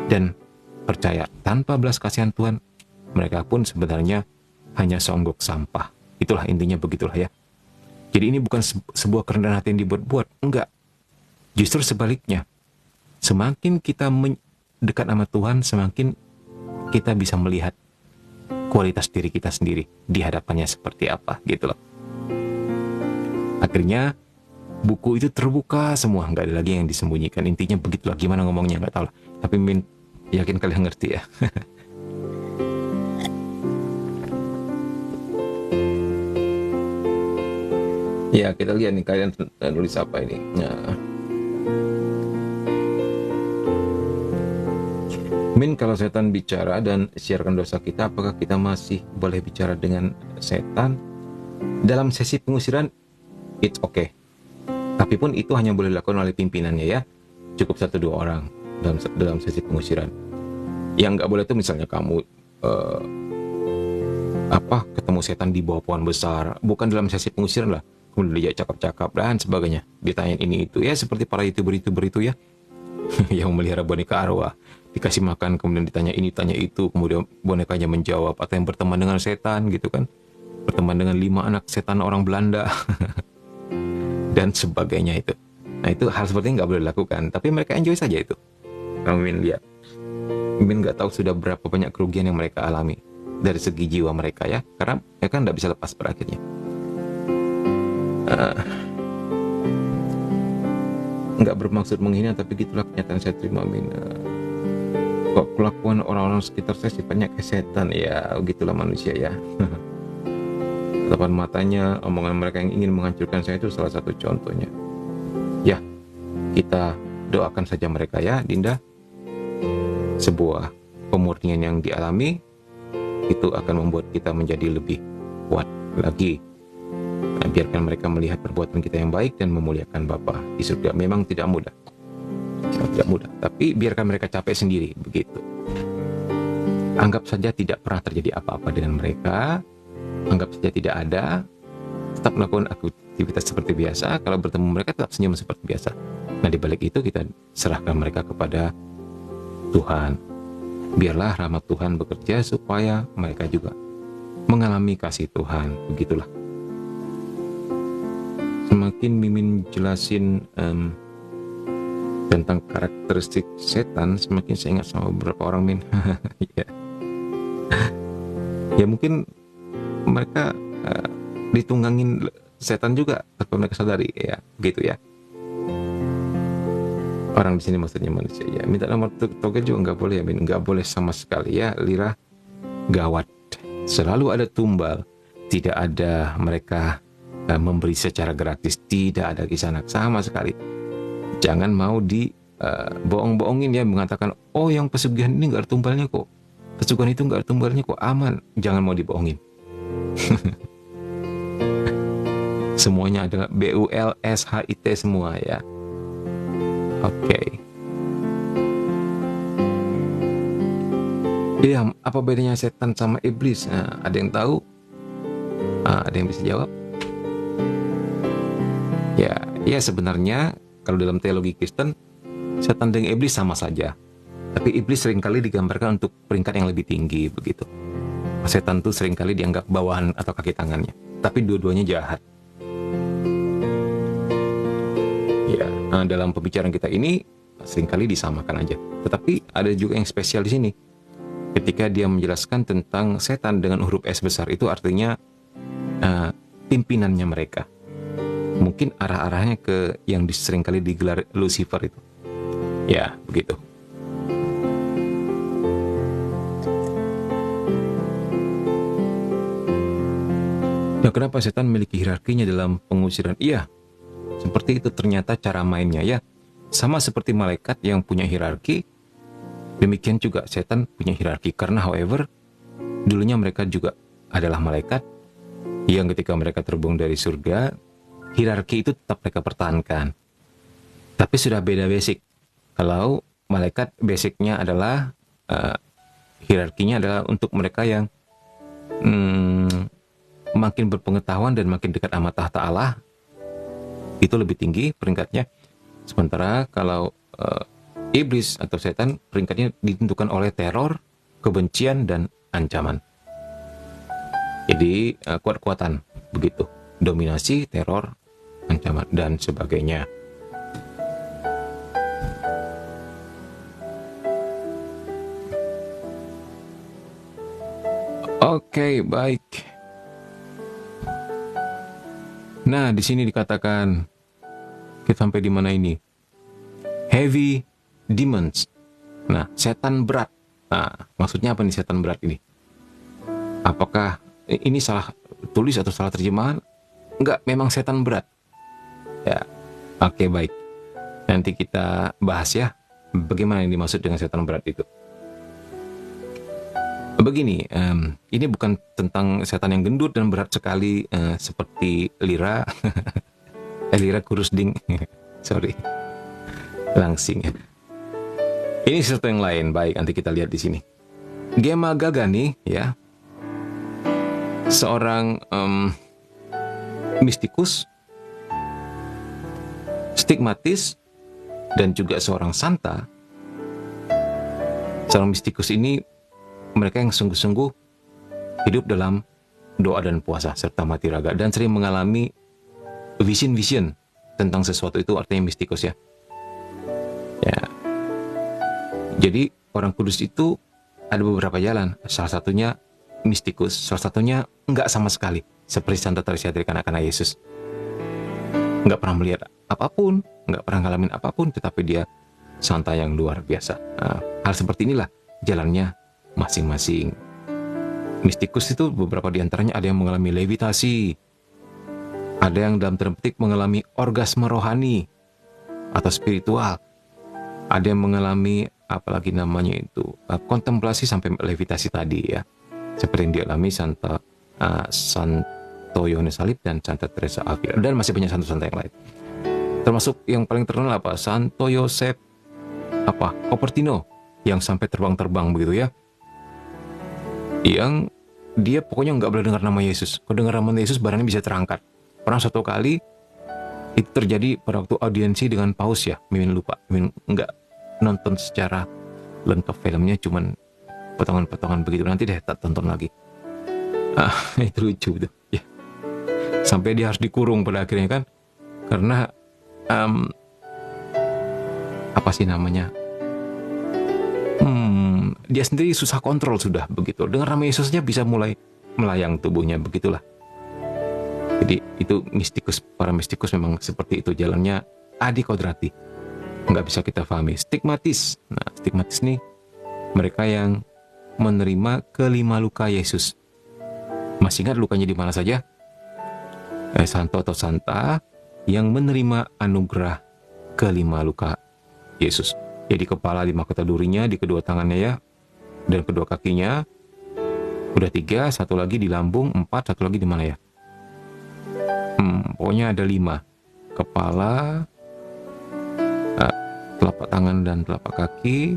dan percaya tanpa belas kasihan Tuhan, mereka pun sebenarnya hanya seonggok sampah. Itulah intinya, begitulah ya. Jadi ini bukan sebuah kerendahan hati yang dibuat-buat, enggak. Justru sebaliknya, semakin kita dekat sama Tuhan, semakin kita bisa melihat kualitas diri kita sendiri di hadapannya seperti apa, gitu loh. Akhirnya buku itu terbuka semua, nggak ada lagi yang disembunyikan. Intinya begitulah, gimana ngomongnya nggak tahu lah. Tapi yakin kalian ngerti ya. Ya, kita lihat nih kalian nulis apa ini. Nah. Min, kalau setan bicara dan siarkan dosa kita, apakah kita masih boleh bicara dengan setan? Dalam sesi pengusiran, it's okay. Tapi pun itu hanya boleh dilakukan oleh pimpinannya ya. Cukup 1-2 orang dalam sesi pengusiran. Yang nggak boleh itu misalnya kamu ketemu setan di bawah pohon besar, bukan dalam sesi pengusiran lah. Kemudian dia cakap-cakap dan sebagainya, ditanyain ini itu ya, seperti para youtuber itu ya. Yang melihara boneka arwah, dikasih makan kemudian ditanya ini tanya itu, kemudian bonekanya menjawab, atau yang berteman dengan setan gitu kan, berteman dengan 5 anak setan orang Belanda dan sebagainya itu. Nah, itu hal seperti ini nggak boleh dilakukan, tapi mereka enjoy saja itu. Kamu Min lihat, Min nggak tahu sudah berapa banyak kerugian yang mereka alami dari segi jiwa mereka ya, karena mereka nggak bisa lepas berakhirnya. Nggak bermaksud menghina, tapi gitulah kenyataan saya terima, Min. Kok kelakuan orang-orang sekitar saya sifatnya kayak setan, ya begitulah manusia ya. Tatapan matanya, omongan mereka yang ingin menghancurkan saya itu salah satu contohnya. Ya, kita doakan saja mereka ya, Dinda. Sebuah pemurnian yang dialami itu akan membuat kita menjadi lebih kuat lagi. Nah, biarkan mereka melihat perbuatan kita yang baik dan memuliakan Bapa di surga. Memang tidak mudah, tapi biarkan mereka capek sendiri, begitu. Anggap saja tidak pernah terjadi apa-apa dengan mereka, anggap saja tidak ada, tetap melakukan aktivitas seperti biasa. Kalau bertemu mereka tetap senyum seperti biasa. Nah, di balik itu kita serahkan mereka kepada Tuhan. Biarlah rahmat Tuhan bekerja supaya mereka juga mengalami kasih Tuhan, begitulah. Semakin Mimin jelasin tentang karakteristik setan, semakin saya ingat sama beberapa orang, Min. Ya mungkin mereka ditunggangin setan juga tanpa mereka sadari, ya gitu ya. Orang di sini maksudnya manusia ya. Minta nomor toga juga nggak boleh ya, Min. Nggak boleh sama sekali ya. Lirah gawat. Selalu ada tumbal. Tidak ada mereka memberi secara gratis, tidak ada kisah anak sama sekali. Jangan mau bohong-bohongin ya, mengatakan oh yang pesugihan ini nggak ada tumbalnya kok, pesugihan itu nggak ada tumbalnya kok, aman. Jangan mau dibohongin. Semuanya adalah BULSHIT semua ya. Oke. Iya, apa bedanya setan sama iblis? Nah, ada yang tahu? Ada yang bisa jawab? Ya sebenarnya kalau dalam teologi Kristen, setan dan iblis sama saja. Tapi iblis seringkali digambarkan untuk peringkat yang lebih tinggi, begitu. Setan itu seringkali dianggap bawahan atau kaki tangannya. Tapi dua-duanya jahat. Ya, dalam pembicaraan kita ini seringkali disamakan aja. Tetapi ada juga yang spesial di sini. Ketika dia menjelaskan tentang setan dengan huruf S besar, itu artinya pimpinannya mereka. Mungkin arah-arahnya ke yang seringkali digelar Lucifer itu. Ya, begitu. Nah, kenapa setan memiliki hierarkinya dalam pengusiran? Iya, seperti itu ternyata cara mainnya ya. Sama seperti malaikat yang punya hierarki, demikian juga setan punya hierarki. Karena however, dulunya mereka juga adalah malaikat yang ketika mereka terbuang dari surga, hierarki itu tetap mereka pertahankan. Tapi sudah beda basic. Kalau malaikat basicnya adalah hierarkinya adalah untuk mereka yang makin berpengetahuan dan makin dekat sama tahta Allah, itu lebih tinggi peringkatnya. Sementara kalau Iblis atau setan peringkatnya ditentukan oleh teror, kebencian, dan ancaman. Jadi kuat-kuatan begitu. Dominasi, teror, ancaman, dan sebagainya. Oke, baik. Nah, di sini dikatakan, kita sampai di mana ini? Heavy demons. Nah, setan berat. Nah, maksudnya apa nih setan berat ini? Apakah ini salah tulis atau salah terjemahan? Enggak, memang setan berat. Ya, oke, baik. Nanti kita bahas ya, bagaimana yang dimaksud dengan setan berat itu. Begini, ini bukan tentang setan yang gendut dan berat sekali seperti Lira. Lira kurus ding. Sorry. Langsing. Ini sesuatu yang lain. Baik, nanti kita lihat di sini. Gemma Gagani ya. Seorang mistikus, stigmatis, dan juga seorang santa. Seorang mistikus ini mereka yang sungguh-sungguh hidup dalam doa dan puasa serta mati raga dan sering mengalami vision tentang sesuatu, itu artinya mistikus ya. Ya. Jadi orang kudus itu ada beberapa jalan. Salah satunya mistikus, salah satunya enggak sama sekali. Seperti Santa Teresa dari Kanak-Kanak Yesus. Enggak pernah melihat apapun, enggak pernah ngalamin apapun, tetapi dia santa yang luar biasa. Nah, hal seperti inilah jalannya masing-masing. Mistikus itu beberapa diantaranya ada yang mengalami levitasi, ada yang dalam tanda petik mengalami orgasme rohani atau spiritual, ada yang mengalami apalagi namanya itu kontemplasi sampai levitasi tadi ya, seperti yang dialami Santo Yohanes Salib dan Santa Teresa Avila, dan masih banyak santo-santo yang lain. Termasuk yang paling terkenal apa? Santo Yosef Cupertino yang sampai terbang-terbang begitu ya. Yang dia pokoknya nggak boleh dengar nama Yesus. Kalau dengar nama Yesus barangnya bisa terangkat. Pernah satu kali itu terjadi pada waktu audiensi dengan paus ya. Mimin lupa, Mimin nggak nonton secara lengkap filmnya, cuman potongan-potongan begitu. Nanti deh tak tonton lagi. Itu lucu tuh. Ya. Sampai dia harus dikurung pada akhirnya kan, karena apa sih namanya? Dia sendiri susah kontrol sudah begitu. Dengar nama Yesus saja bisa mulai melayang tubuhnya, begitulah. Jadi itu mistikus, para mistikus memang seperti itu jalannya adi kodrati. Nggak bisa kita pahami. Stigmatis. Nah, stigmatis nih mereka yang menerima kelima luka Yesus. Masih ingat lukanya di mana saja? Santo atau santa yang menerima anugerah kelima luka Yesus. Jadi kepala, di mahkota durinya, di kedua tangannya ya, dan kedua kakinya. Udah 3, satu lagi di lambung, 4, satu lagi di mana ya? Pokoknya ada 5. Kepala, telapak tangan dan telapak kaki.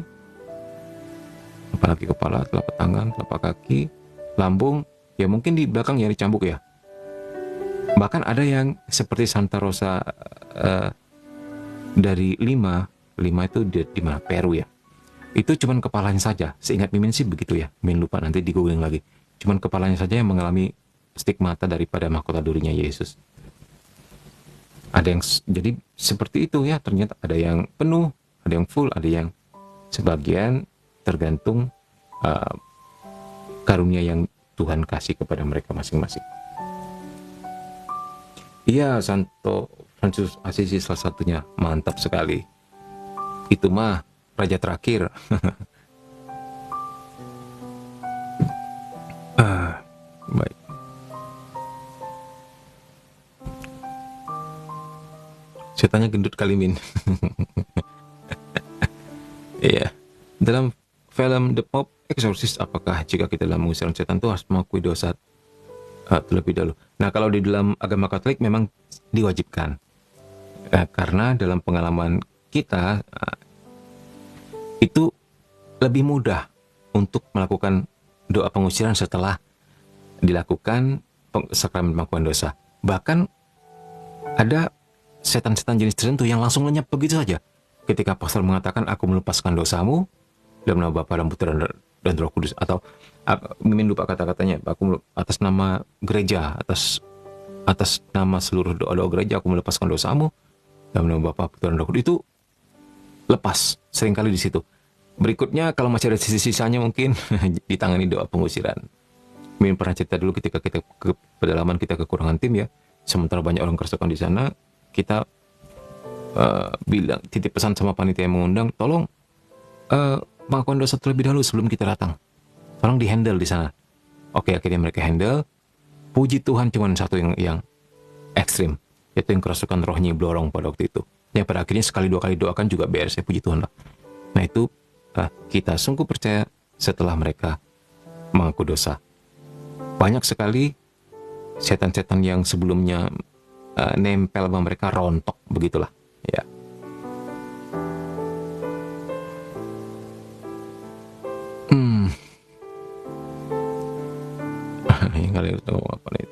Apalagi kepala, telapak tangan, telapak kaki, lambung. Ya mungkin di belakang ya dicambuk ya. Bahkan ada yang seperti Santa Rosa dari 5 itu di mana? Peru ya. Itu cuman kepalanya saja. Seingat Mimin sih begitu ya. Mimin lupa, nanti di googling lagi. Cuman kepalanya saja yang mengalami stigmata daripada mahkota durinya Yesus. Ada yang jadi seperti itu ya. Ternyata ada yang penuh, ada yang full, ada yang sebagian, tergantung karunia yang Tuhan kasih kepada mereka masing-masing. Iya, Santo Fransiskus Assisi salah satunya. Mantap sekali. Itu mah raja terakhir. Baik. Setannya gendut kali, Min. Iya. Dalam film The Pope Exorcist, apakah jika kita dalam mengusir setan itu harus mengakui dosa terlebih dahulu? Nah, kalau di dalam agama Katolik memang diwajibkan. Karena dalam pengalaman kita itu lebih mudah untuk melakukan doa pengusiran setelah dilakukan sakramen pengakuan dosa. Bahkan ada setan-setan jenis tertentu yang langsung lenyap begitu saja. ketika pastor mengatakan aku melepaskan dosamu dalam nama Bapa dan Putra dan Roh Kudus, atau mimin lupa kata-katanya, aku atas nama gereja, atas nama seluruh doa-doa gereja aku melepaskan dosamu dalam nama Bapa, Putra dan Roh Kudus, itu lepas seringkali di situ. Berikutnya kalau masih ada sisa-sisanya mungkin ditangani doa pengusiran. Mimin pernah cerita dulu ketika kita ke pedalaman, kita kekurangan tim ya, sementara banyak orang kerasukan di sana, kita bilang, titip pesan sama panitia yang mengundang, tolong melakukan dosa terlebih dahulu sebelum kita datang, tolong di handle di sana. Oke, akhirnya mereka handle. Puji Tuhan, cuma satu yang ekstrim, yaitu yang kerasukan rohnya blorong pada waktu itu, yang pada akhirnya sekali dua kali doakan juga beres ya, puji Tuhan lah. Nah itu kita sungguh percaya setelah mereka mengaku dosa. Banyak sekali setan-setan yang sebelumnya nempel sama mereka rontok, begitulah ya.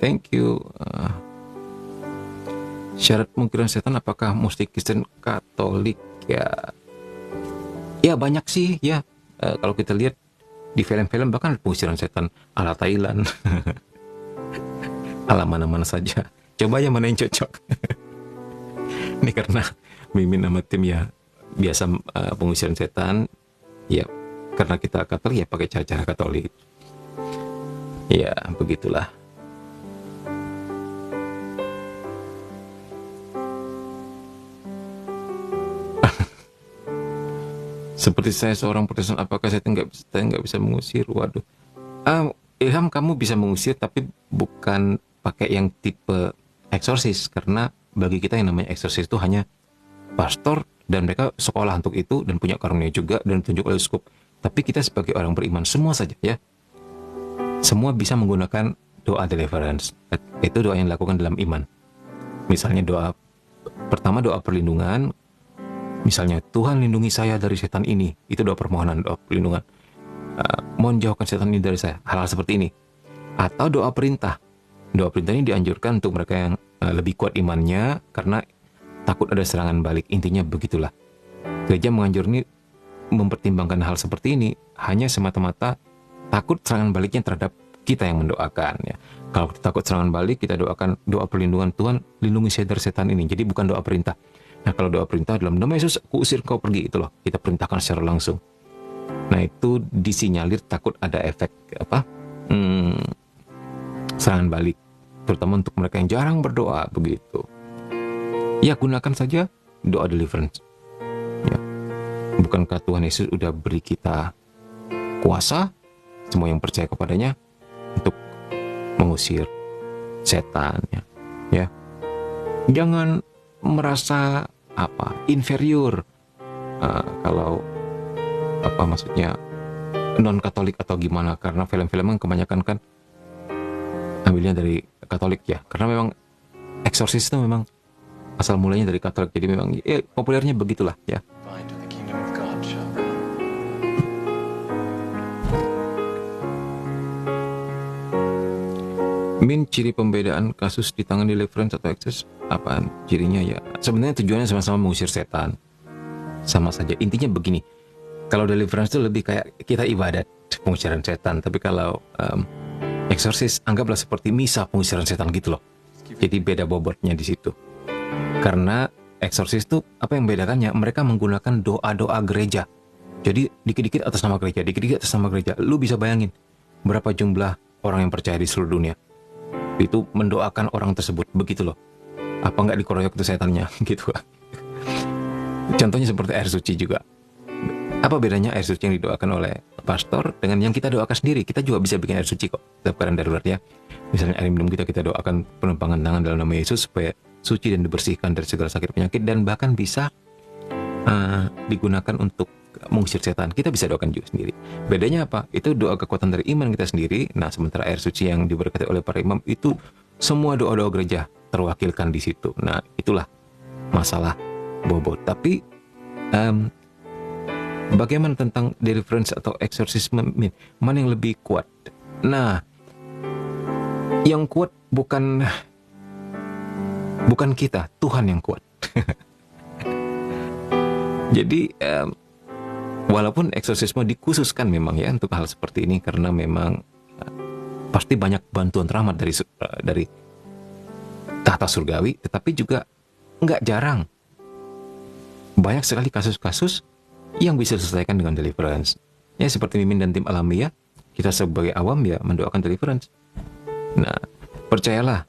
Thank you. Syarat pengukiran setan apakah mesti Kristen Katolik ya? Ya banyak sih ya. Kalau kita lihat di film-film bahkan pengusiran setan ala Thailand, ala mana-mana saja. Coba aja mana yang cocok. Ini karena mimin sama tim ya biasa pengusiran setan ya, karena kita Katolik ya pakai cara-cara Katolik. Ya begitulah. Seperti saya seorang Protestan, apakah saya nggak bisa mengusir? Waduh. Ilham, kamu bisa mengusir tapi bukan pakai yang tipe eksorsis, karena bagi kita yang namanya eksorsis itu hanya pastor dan mereka sekolah untuk itu dan punya karunia juga dan ditunjuk oleh uskup. Tapi kita sebagai orang beriman semua saja ya, semua bisa menggunakan doa deliverance. Itu doa yang dilakukan dalam iman. Misalnya doa pertama, doa perlindungan. Misalnya, Tuhan lindungi saya dari setan ini. Itu doa permohonan, doa perlindungan. Mohon jauhkan setan ini dari saya. Hal-hal seperti ini. Atau doa perintah. Doa perintah ini dianjurkan untuk mereka yang lebih kuat imannya, karena takut ada serangan balik. Intinya begitulah. Gereja menganjurkan mempertimbangkan hal seperti ini hanya semata-mata takut serangan baliknya terhadap kita yang mendoakan ya. Kalau kita takut serangan balik, kita doakan doa perlindungan, Tuhan lindungi saya dari setan ini. Jadi bukan doa perintah. Nah kalau doa perintah dalam nama Yesus aku usir kau pergi, itu loh kita perintahkan secara langsung. Nah itu disinyalir takut ada efek serangan balik, terutama untuk mereka yang jarang berdoa begitu. Ya gunakan saja doa deliverance. Ya. Bukankah Tuhan Yesus udah beri kita kuasa, semua yang percaya kepadanya, untuk mengusir setan ya. Jangan merasa inferior kalau maksudnya non Katolik atau gimana, karena film-film kebanyakan kan ambilnya dari Katolik ya, karena memang eksorsis itu memang asal mulanya dari Katolik, jadi memang populernya begitulah ya. Min, ciri pembedaan kasus di tangan deliverance atau eksorsis apaan? Cirinya ya sebenarnya tujuannya sama-sama mengusir setan, sama saja. Intinya begini, kalau deliverance itu lebih kayak kita ibadat pengusiran setan, tapi kalau eksorsis anggaplah seperti misa pengusiran setan gitu loh. Jadi beda bobotnya di situ. Karena eksorsis itu apa yang membedakannya? Mereka menggunakan doa-doa gereja. Jadi dikit-dikit atas nama gereja, dikit-dikit atas nama gereja. Lu bisa bayangin berapa jumlah orang yang percaya di seluruh dunia itu mendoakan orang tersebut begitu loh. Apa nggak dikeroyok tuh setannya gitu. Contohnya seperti air suci juga. Apa bedanya air suci yang didoakan oleh pastor dengan yang kita doakan sendiri? Kita juga bisa bikin air suci kok dalam keadaan darurat ya. Misalnya air minum kita doakan penumpangan tangan dalam nama Yesus supaya suci dan dibersihkan dari segala sakit penyakit, dan bahkan bisa digunakan untuk mengusir setan. Kita bisa doakan juga sendiri. Bedanya apa? Itu doa kekuatan dari iman kita sendiri. Nah, sementara air suci yang diberkati oleh para imam itu semua doa-doa gereja terwakilkan di situ. Nah, itulah masalah bobot. Tapi bagaimana tentang deliverance atau eksorsisme? Mana yang lebih kuat? Nah, yang kuat bukan kita, Tuhan yang kuat. Jadi walaupun eksorsisme dikhususkan memang ya untuk hal seperti ini, karena memang pasti banyak bantuan rahmat dari tahta surgawi, tetapi juga nggak jarang banyak sekali kasus-kasus yang bisa diselesaikan dengan deliverance. Ya seperti Mimin dan tim alami ya, kita sebagai awam ya mendoakan deliverance. Nah, percayalah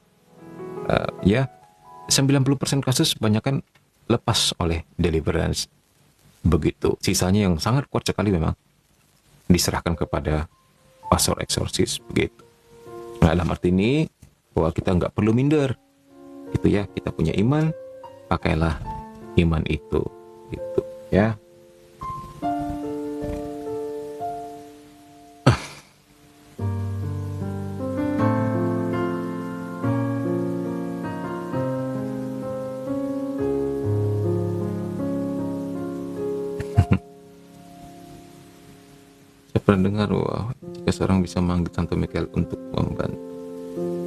ya 90% kasus kebanyakan lepas oleh deliverance. Begitu. Sisanya yang sangat kuat sekali memang diserahkan kepada pastor eksorsis begitu. Nah, dalam arti ini bahwa kita nggak perlu minder, gitu ya. Kita punya iman, pakailah iman itu, gitu ya. Saya pernah dengar, wah, jika seorang bisa memanggil Santo Mikael untuk membantu,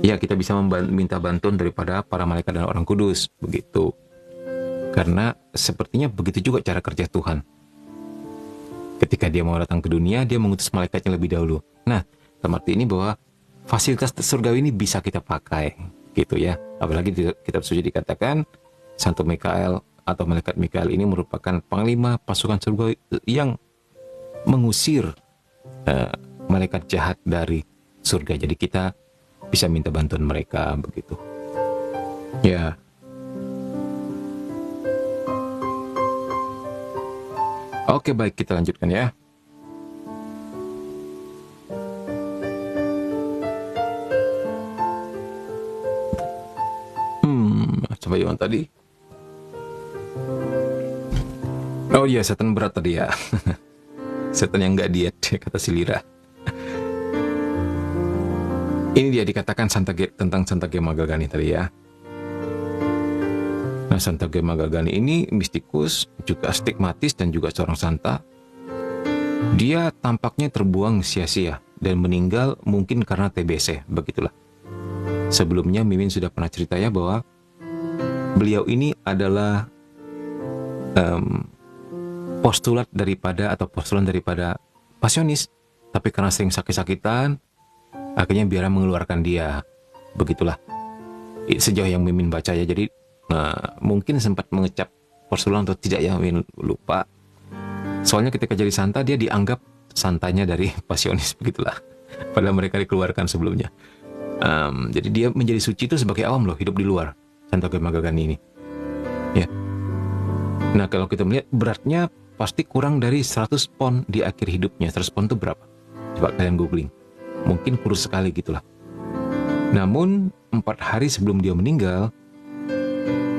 ya kita bisa minta bantuan daripada para malaikat dan orang kudus, begitu. Karena sepertinya begitu juga cara kerja Tuhan. Ketika dia mau datang ke dunia, dia mengutus malaikatnya lebih dahulu. Nah, dalam arti ini bahwa fasilitas surgawi ini bisa kita pakai, gitu ya. Apalagi di kitab suci dikatakan Santo Mikael atau malaikat Mikael ini merupakan panglima pasukan surgawi yang mengusir malaikat jahat dari surga. Jadi kita bisa minta bantuan mereka, begitu. Ya. Oke, baik, kita lanjutkan ya. Coba yang tadi. Oh iya, setan berat tadi ya. Setan yang nggak diet, kata si Lira. Ini dia dikatakan tentang Santa Gemma Galgani tadi ya. Nah, Santa Gemma Galgani ini mistikus, juga stigmatis, dan juga seorang santa. Dia tampaknya terbuang sia-sia dan meninggal mungkin karena TBC, begitulah. Sebelumnya Mimin sudah pernah cerita ya bahwa beliau ini adalah postulan daripada pasionis, tapi karena sering sakit-sakitan, akhirnya biara mengeluarkan dia, begitulah. Sejauh yang Mimin baca ya, jadi mungkin sempat mengecap postulan atau tidak ya, Mimin lupa. Soalnya ketika jadi santa dia dianggap santanya dari pasionis, begitulah. Padahal mereka dikeluarkan sebelumnya. Jadi dia menjadi suci itu sebagai awam loh, hidup di luar. Santa Gemma Galgani ini. Ya. Nah, kalau kita melihat beratnya pasti kurang dari 100 pon di akhir hidupnya. 100 pon itu berapa? Coba kalian googling. Mungkin kurus sekali gitulah. Namun 4 hari sebelum dia meninggal,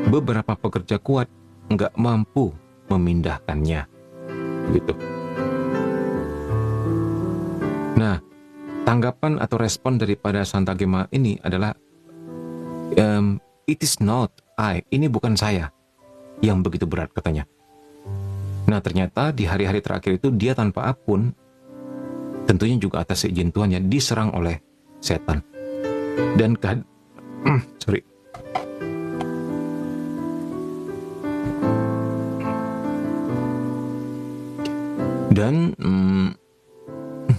beberapa pekerja kuat nggak mampu memindahkannya. Begitu. Nah, tanggapan atau respon daripada Santa Gemma ini adalah it is not I, ini bukan saya yang begitu berat, katanya. Nah, ternyata di hari-hari terakhir itu dia tanpa ampun, tentunya juga atas izin Tuhan ya, diserang oleh setan. Dan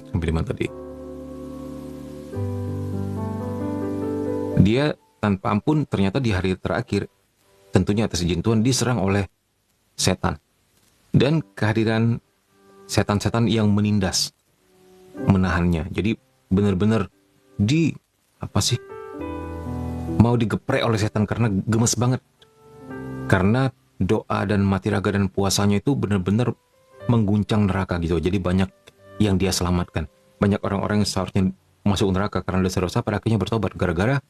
sampai di mana tadi? Dia tanpa ampun ternyata di hari terakhir, tentunya atas izin Tuhan, diserang oleh setan. Dan kehadiran setan-setan yang menindas, menahannya. Jadi benar-benar mau digeprek oleh setan karena gemes banget. Karena doa dan mati raga dan puasanya itu benar-benar mengguncang neraka gitu. Jadi banyak yang dia selamatkan. Banyak orang-orang yang seharusnya masuk neraka karena dosa-dosa, pada akhirnya bertobat gara-gara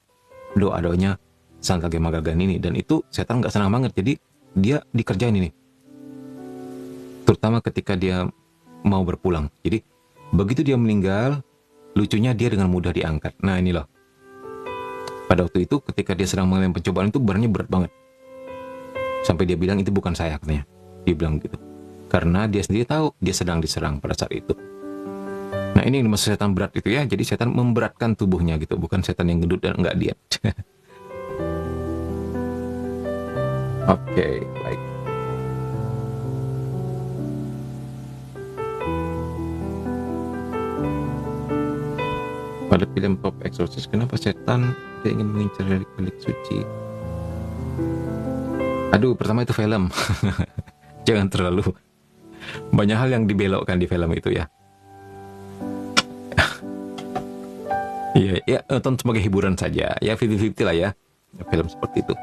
doa-doanya Santa Gemma Galgani ini. Dan itu setan gak senang banget, jadi dia dikerjain ini, terutama ketika dia mau berpulang. Jadi begitu dia meninggal, lucunya dia dengan mudah diangkat. Nah ini loh, pada waktu itu ketika dia sedang mengalami pencobaan itu beratnya berat banget, sampai dia bilang itu bukan saya, katanya. Dia bilang gitu karena dia sendiri tahu dia sedang diserang pada saat itu. Nah ini yang dimaksud setan berat itu ya. Jadi setan memberatkan tubuhnya gitu, bukan setan yang gendut dan nggak diet. Oke, baik. Pada film Pop Exorcist, kenapa setan dia ingin mengincar relik-relik suci? Aduh, pertama itu film. Jangan terlalu banyak hal yang dibelokkan di film itu ya. Iya, ya tonton sebagai hiburan saja. Ya 50-50 lah ya. Film seperti itu.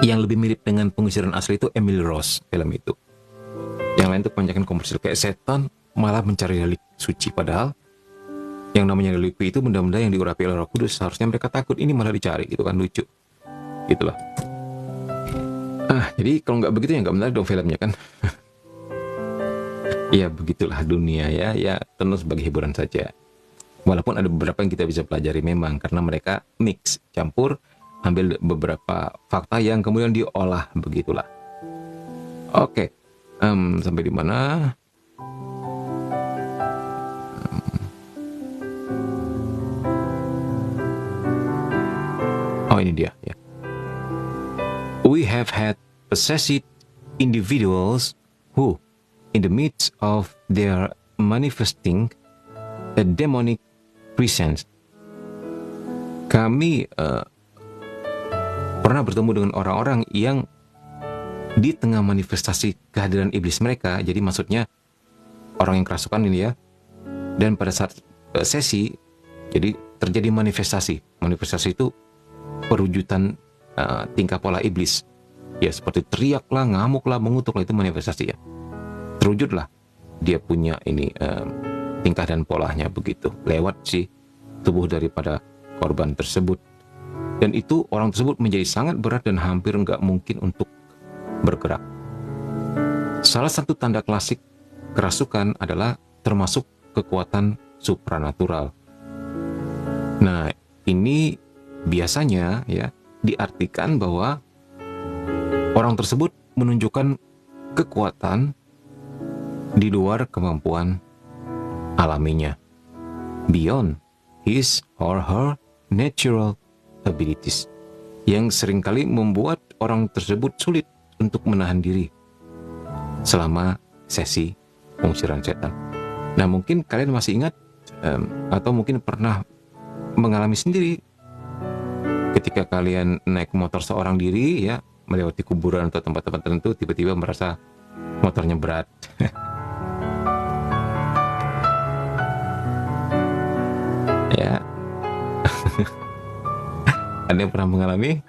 Yang lebih mirip dengan Pengusiran Asli itu Emily Rose film itu. Yang lain itu kebanyakan komersil, kayak setan malah mencari relik suci, padahal yang namanya relikwi itu benda-benda yang diurapi oleh Roh Kudus. Seharusnya mereka takut, ini malah dicari, gitu kan, lucu. Gitulah. Jadi kalau nggak begitu ya nggak menarik dong filmnya kan. Ya begitulah dunia ya. Ya tentu sebagai hiburan saja. Walaupun ada beberapa yang kita bisa pelajari memang, karena mereka mix, campur, ambil beberapa fakta yang kemudian diolah, begitulah. Oke, sampai di mana? Oh ini dia ya. We have had possessed individuals who, in the midst of their manifesting a demonic presence, kami pernah bertemu dengan orang-orang yang di tengah manifestasi kehadiran iblis mereka. Jadi maksudnya orang yang kerasukan ini ya. Dan pada saat sesi, jadi terjadi manifestasi. Manifestasi itu perwujudan tingkah pola iblis. Ya seperti teriaklah, ngamuklah, mengutuklah, itu manifestasi ya. Terwujudlah dia punya ini tingkah dan polanya begitu. Lewat si tubuh daripada korban tersebut. Dan itu orang tersebut menjadi sangat berat dan hampir nggak mungkin untuk bergerak. Salah satu tanda klasik kerasukan adalah termasuk kekuatan supranatural. Nah, ini biasanya ya diartikan bahwa orang tersebut menunjukkan kekuatan di luar kemampuan alaminya, beyond his or her natural abilities, yang seringkali membuat orang tersebut sulit untuk menahan diri selama sesi pengusiran setan. Nah, mungkin kalian masih ingat atau mungkin pernah mengalami sendiri ketika kalian naik motor seorang diri ya, melewati kuburan atau tempat-tempat tertentu, tiba-tiba merasa motornya berat. Ya. Ada yang pernah mengalami?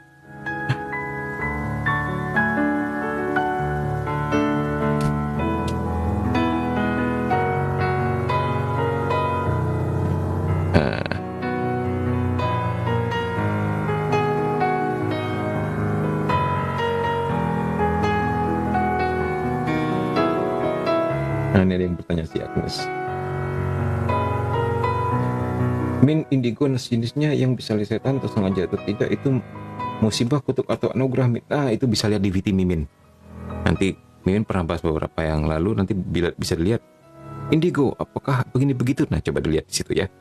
Ini ada yang bertanya si Agnes. Min, indigo jenisnya yang bisa lihat setan atau sengaja atau tidak, itu musibah, kutuk atau anugerah. Itu bisa lihat di VT Mimin. Nanti Mimin pernah bahas beberapa yang lalu, nanti bisa dilihat indigo apakah begini begitu. Nah, coba dilihat di situ ya.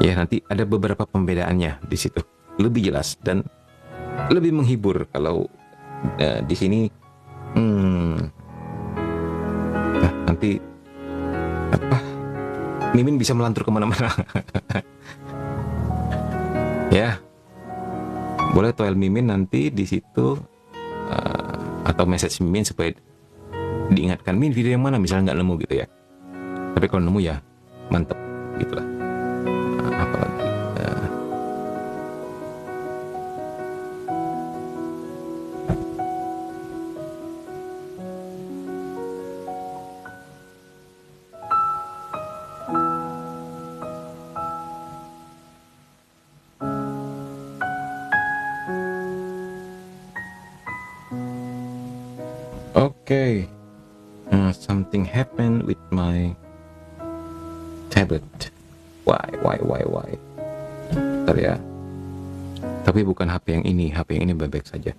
Ya nanti ada beberapa pembedaannya di situ, lebih jelas dan lebih menghibur. Kalau di sini nanti Mimin bisa melantur kemana-mana. Ya, boleh toel Mimin nanti di situ atau message Mimin supaya diingatkan, Min video yang mana, misalnya nggak nemu gitu ya. Tapi kalau nemu ya mantep gitulah. Apalagi okay. Something happened with my tablet. Why? Bentar ya. Tapi bukan HP yang ini. HP yang ini baik-baik saja.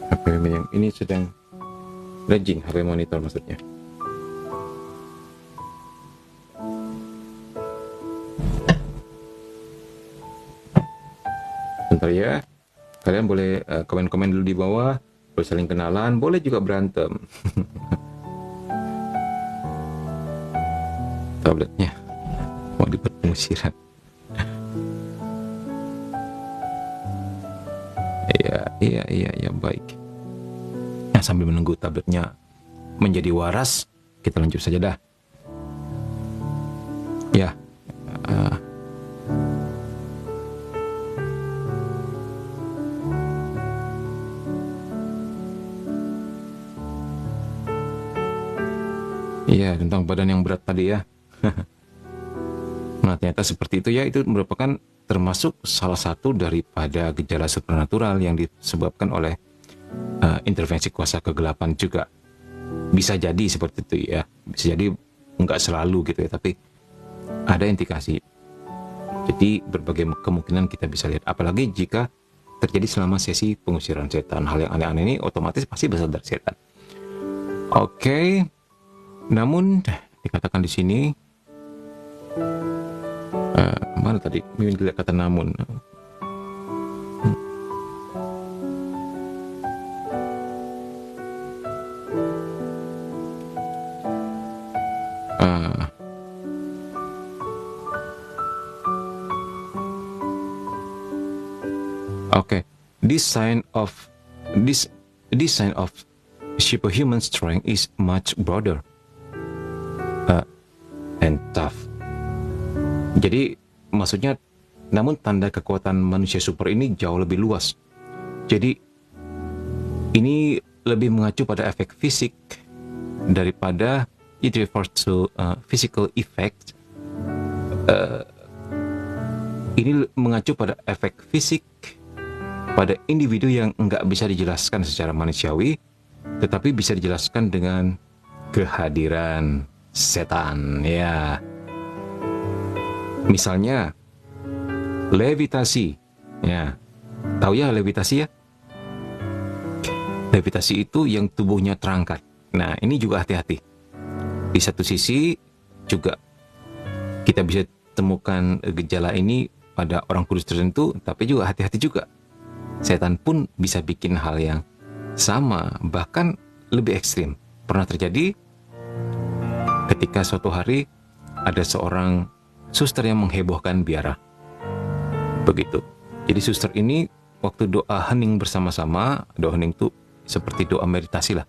HP yang ini sedang raging, HP monitor maksudnya. Bentar ya. Kalian boleh komen-komen dulu di bawah, boleh saling kenalan, boleh juga berantem. Tabletnya mau dibuat pengusiran. Iya, baik. Nah, sambil menunggu tabletnya menjadi waras, kita lanjut saja dah. Ya. Iya, tentang badan yang berat tadi ya. Nah, ternyata seperti itu ya, itu merupakan termasuk salah satu daripada gejala supernatural yang disebabkan oleh intervensi kuasa kegelapan juga. Bisa jadi seperti itu ya, bisa jadi nggak selalu gitu ya, tapi ada indikasi. Jadi berbagai kemungkinan kita bisa lihat, apalagi jika terjadi selama sesi pengusiran setan. Hal yang aneh-aneh ini otomatis pasti berasal dari setan. Oke, namun dikatakan di sini, mana tadi? Mimin tidak kata namun. Oke, this sign of superhuman strength is much broader and tough. Jadi maksudnya, namun tanda kekuatan manusia super ini jauh lebih luas. Jadi ini lebih mengacu pada efek fisik daripada it refers to physical effect. Ini mengacu pada efek fisik pada individu yang nggak bisa dijelaskan secara manusiawi, tetapi bisa dijelaskan dengan kehadiran setan ya. Misalnya levitasi ya, tahu ya levitasi ya? Levitasi itu yang tubuhnya terangkat. Nah, ini juga hati-hati. Di satu sisi juga kita bisa temukan gejala ini pada orang kudus tertentu, tapi juga hati-hati juga. Setan pun bisa bikin hal yang sama, bahkan lebih ekstrim. Pernah terjadi ketika suatu hari ada seorang suster yang menghebohkan biara. Begitu. Jadi suster ini waktu doa hening bersama-sama, doa hening itu seperti doa meditasi lah,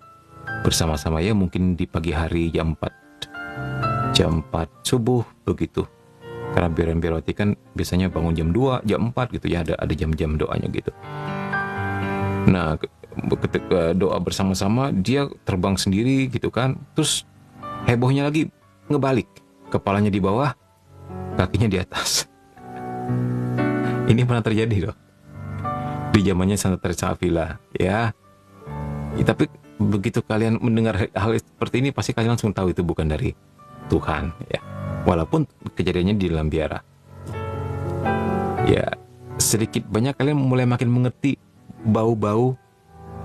bersama-sama ya, mungkin di pagi hari jam 4 subuh begitu. Karena biarawati kan biasanya bangun jam 2, jam 4 gitu ya, ada jam-jam doanya gitu. Nah, ketika doa bersama-sama, dia terbang sendiri gitu kan. Terus hebohnya lagi ngebalik, kepalanya di bawah, kakinya di atas. Ini pernah terjadi loh di zamannya Santa Teresa Avila ya. Tapi begitu kalian mendengar hal seperti ini, pasti kalian langsung tahu itu bukan dari Tuhan ya. Walaupun kejadiannya di dalam biara. Ya, sedikit banyak kalian mulai makin mengerti bau-bau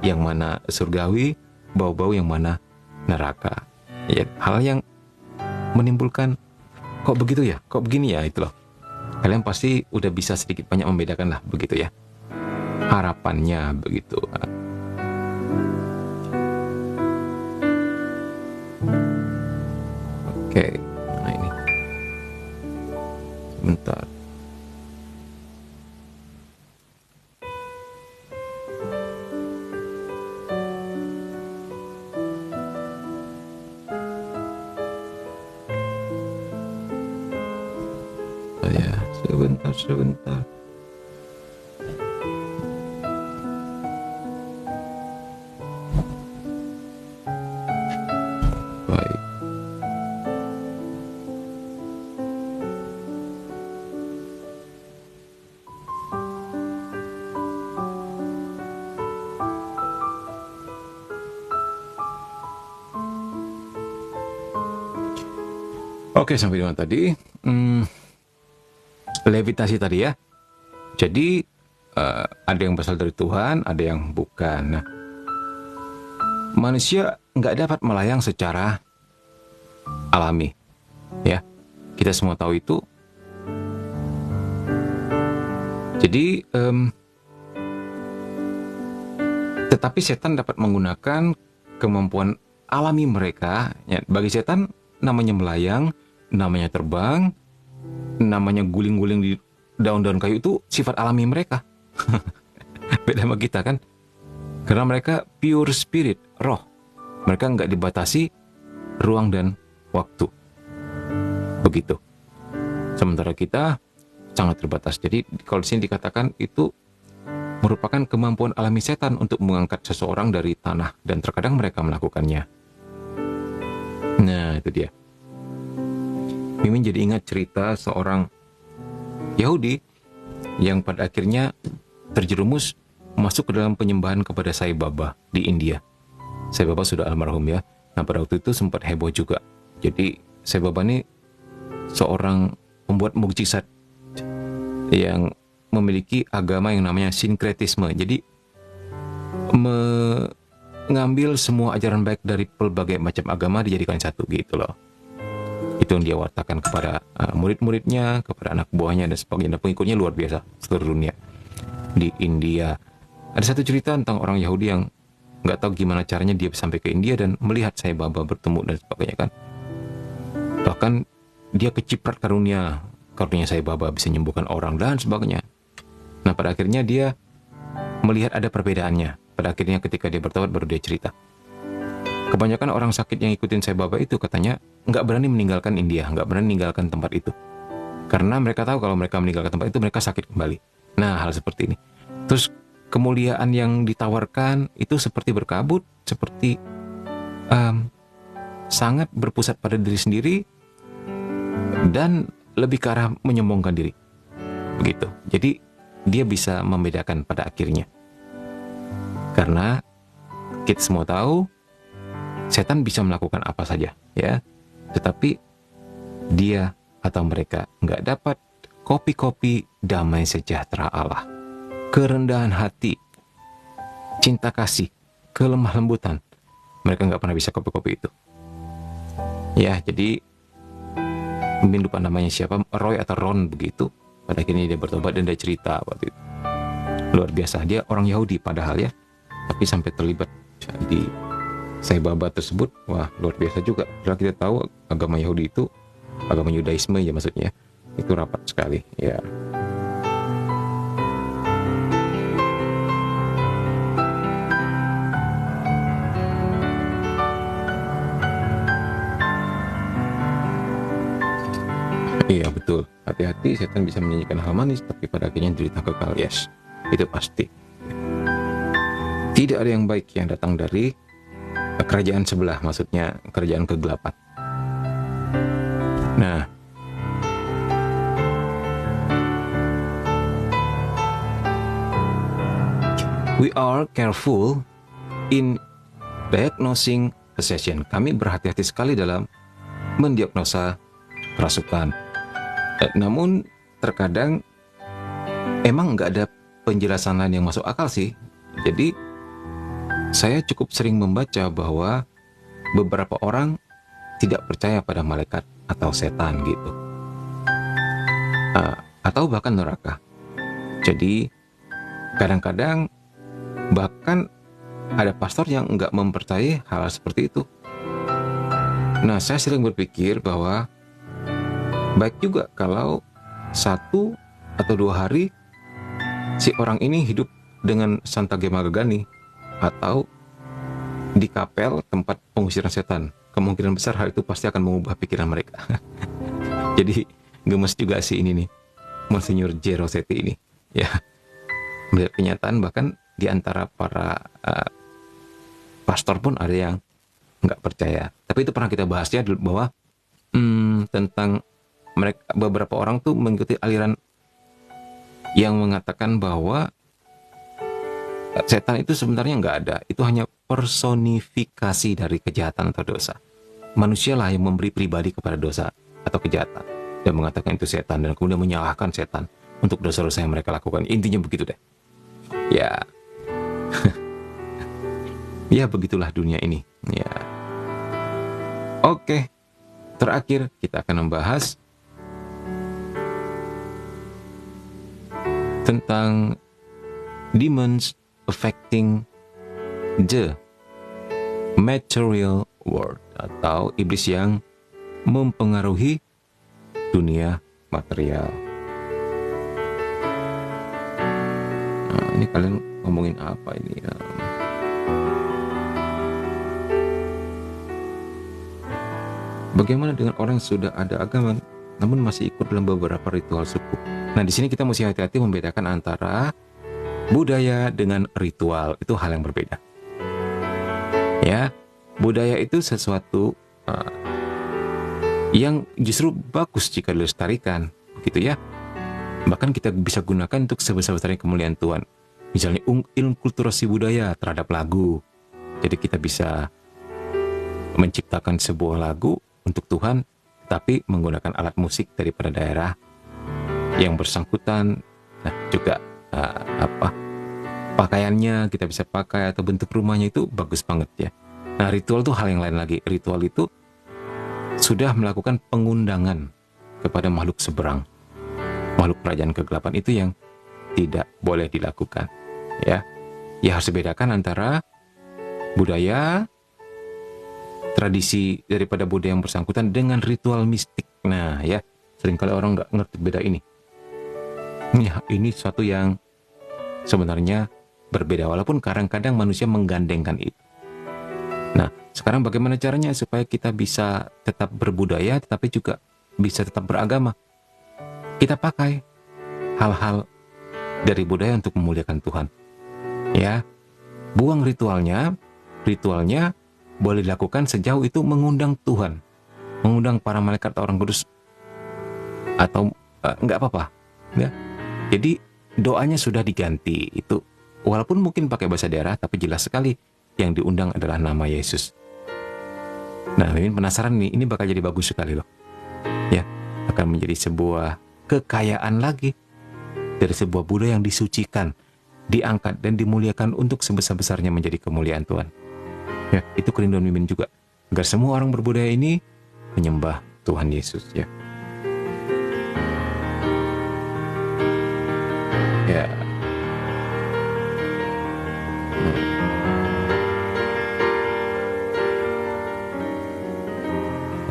yang mana surgawi, bau-bau yang mana neraka. Ya, hal yang menimbulkan kok begitu ya, kok begini ya, itu loh. Kalian pasti udah bisa sedikit banyak membedakan lah begitu ya. Harapannya begitu. Oke. Nah ini. Sebentar. Sebentar. Baik. Oke, sampai di mana tadi? Levitasi tadi ya. Jadi ada yang berasal dari Tuhan, ada yang bukan. Nah, manusia nggak dapat melayang secara alami, ya. Kita semua tahu itu. Jadi Tetapi setan dapat menggunakan kemampuan alami mereka. Ya, bagi setan namanya melayang, namanya terbang, namanya guling-guling di daun-daun kayu itu sifat alami mereka. Beda sama kita kan. Karena mereka pure spirit, roh. Mereka nggak dibatasi ruang dan waktu. Begitu. Sementara kita sangat terbatas. Jadi kalau di sini dikatakan itu merupakan kemampuan alami setan untuk mengangkat seseorang dari tanah, dan terkadang mereka melakukannya. Nah, itu dia. Mimin jadi ingat cerita seorang Yahudi yang pada akhirnya terjerumus masuk ke dalam penyembahan kepada Sai Baba di India. Sai Baba sudah almarhum ya. Nah, pada waktu itu sempat heboh juga. Jadi Sai Baba ini seorang pembuat mukjizat yang memiliki agama yang namanya sinkretisme. Jadi mengambil semua ajaran baik dari berbagai macam agama dijadikan satu gitu loh. Itu yang dia wartakan kepada murid-muridnya, kepada anak buahnya dan sebagainya. Pengikutnya luar biasa seluruh dunia. Di India ada satu cerita tentang orang Yahudi yang nggak tahu gimana caranya dia sampai ke India dan melihat Sai Baba bertemu dan sebagainya kan. Bahkan dia keciprat karunia Sai Baba bisa menyembuhkan orang dan sebagainya. Nah, pada akhirnya dia melihat ada perbedaannya. Pada akhirnya ketika dia bertobat baru dia cerita. Kebanyakan orang sakit yang ikutin Sai Baba itu katanya nggak berani meninggalkan India, nggak berani meninggalkan tempat itu. Karena mereka tahu kalau mereka meninggalkan tempat itu mereka sakit kembali. Nah, hal seperti ini. Terus kemuliaan yang ditawarkan itu seperti berkabut, seperti sangat berpusat pada diri sendiri dan lebih ke arah menyombongkan diri. Begitu. Jadi dia bisa membedakan pada akhirnya. Karena kita semua tahu setan bisa melakukan apa saja, ya. Tetapi dia atau mereka nggak dapat kopi-kopi damai sejahtera Allah, kerendahan hati, cinta kasih, kelemah lembutan. Mereka nggak pernah bisa kopi-kopi itu. Ya, jadi mungkin lupa namanya siapa, Roy atau Ron begitu. Pada akhirnya dia bertobat dan dia cerita waktu itu. Luar biasa, dia orang Yahudi padahal ya, tapi sampai terlibat di Sai Baba tersebut. Wah, luar biasa juga. Kalau kita tahu agama Yahudi itu, agama Yudaisme ya maksudnya, itu rapat sekali ya. Iya betul, hati-hati, setan bisa menyanyikan hal manis tapi pada akhirnya derita kekal. Yes, itu pasti. Tidak ada yang baik yang datang dari kerajaan sebelah, maksudnya kerajaan kegelapan. Nah, we are careful in diagnosing possession. Kami berhati-hati sekali dalam mendiagnosa kerasukan. Namun terkadang emang nggak ada penjelasan lain yang masuk akal sih. Jadi saya cukup sering membaca bahwa beberapa orang tidak percaya pada malaikat atau setan gitu, atau bahkan neraka. Jadi kadang-kadang bahkan ada pastor yang nggak mempercayai hal seperti itu. Nah, saya sering berpikir bahwa baik juga kalau 1 atau 2 hari si orang ini hidup dengan Santa Gema Gagani atau di kapel tempat pengusiran setan. Kemungkinan besar hal itu pasti akan mengubah pikiran mereka. Jadi gemes juga sih ini nih, Monsignor J. Rossetti ini. Ya, melihat kenyataan bahkan di antara para pastor pun ada yang nggak percaya. Tapi itu pernah kita bahas ya bahwa tentang mereka, beberapa orang tuh mengikuti aliran yang mengatakan bahwa setan itu sebenarnya nggak ada, itu hanya personifikasi dari kejahatan atau dosa. Manusialah yang memberi pribadi kepada dosa atau kejahatan dan mengatakan itu setan, dan kemudian menyalahkan setan untuk dosa-dosa yang mereka lakukan. Intinya begitu deh. Ya, ya begitulah dunia ini. Ya, oke. Terakhir kita akan membahas tentang demons affecting the material world, atau iblis yang mempengaruhi dunia material. Nah, ini kalian ngomongin apa ini ya? Bagaimana dengan orang yang sudah ada agama namun masih ikut dalam beberapa ritual suku? Nah, di sini kita mesti hati-hati membedakan antara budaya dengan ritual. Itu hal yang berbeda. Ya, budaya itu sesuatu yang justru bagus jika dilestarikan, begitu ya. Bahkan kita bisa gunakan untuk sebesar-besarnya kemuliaan Tuhan. Misalnya inkulturasi budaya terhadap lagu. Jadi kita bisa menciptakan sebuah lagu untuk Tuhan, tapi menggunakan alat musik daripada daerah yang bersangkutan. Nah, juga pakaiannya kita bisa pakai, atau bentuk rumahnya itu bagus banget ya. Nah, ritual itu hal yang lain lagi. Ritual itu sudah melakukan pengundangan kepada makhluk seberang, makhluk kerajaan kegelapan, itu yang tidak boleh dilakukan ya. Ya, harus dibedakan antara budaya, tradisi daripada budaya yang bersangkutan dengan ritual mistik. Nah ya, seringkali orang nggak ngerti beda ini. Ya, ini sesuatu yang sebenarnya berbeda, walaupun kadang-kadang manusia menggandengkan itu. Nah, sekarang bagaimana caranya supaya kita bisa tetap berbudaya tetapi juga bisa tetap beragama? Kita pakai hal-hal dari budaya untuk memuliakan Tuhan. Ya, buang ritualnya. Ritualnya boleh dilakukan sejauh itu mengundang Tuhan, mengundang para malaikat atau orang kudus, atau nggak apa-apa ya. Jadi doanya sudah diganti itu, walaupun mungkin pakai bahasa daerah, tapi jelas sekali yang diundang adalah nama Yesus. Nah, ini penasaran nih, ini bakal jadi bagus sekali loh ya. Akan menjadi sebuah kekayaan lagi dari sebuah budaya yang disucikan, diangkat dan dimuliakan untuk sebesar-besarnya menjadi kemuliaan Tuhan. Ya, itu kerinduan Mimin juga, agar semua orang berbudaya ini menyembah Tuhan Yesus ya. Ya.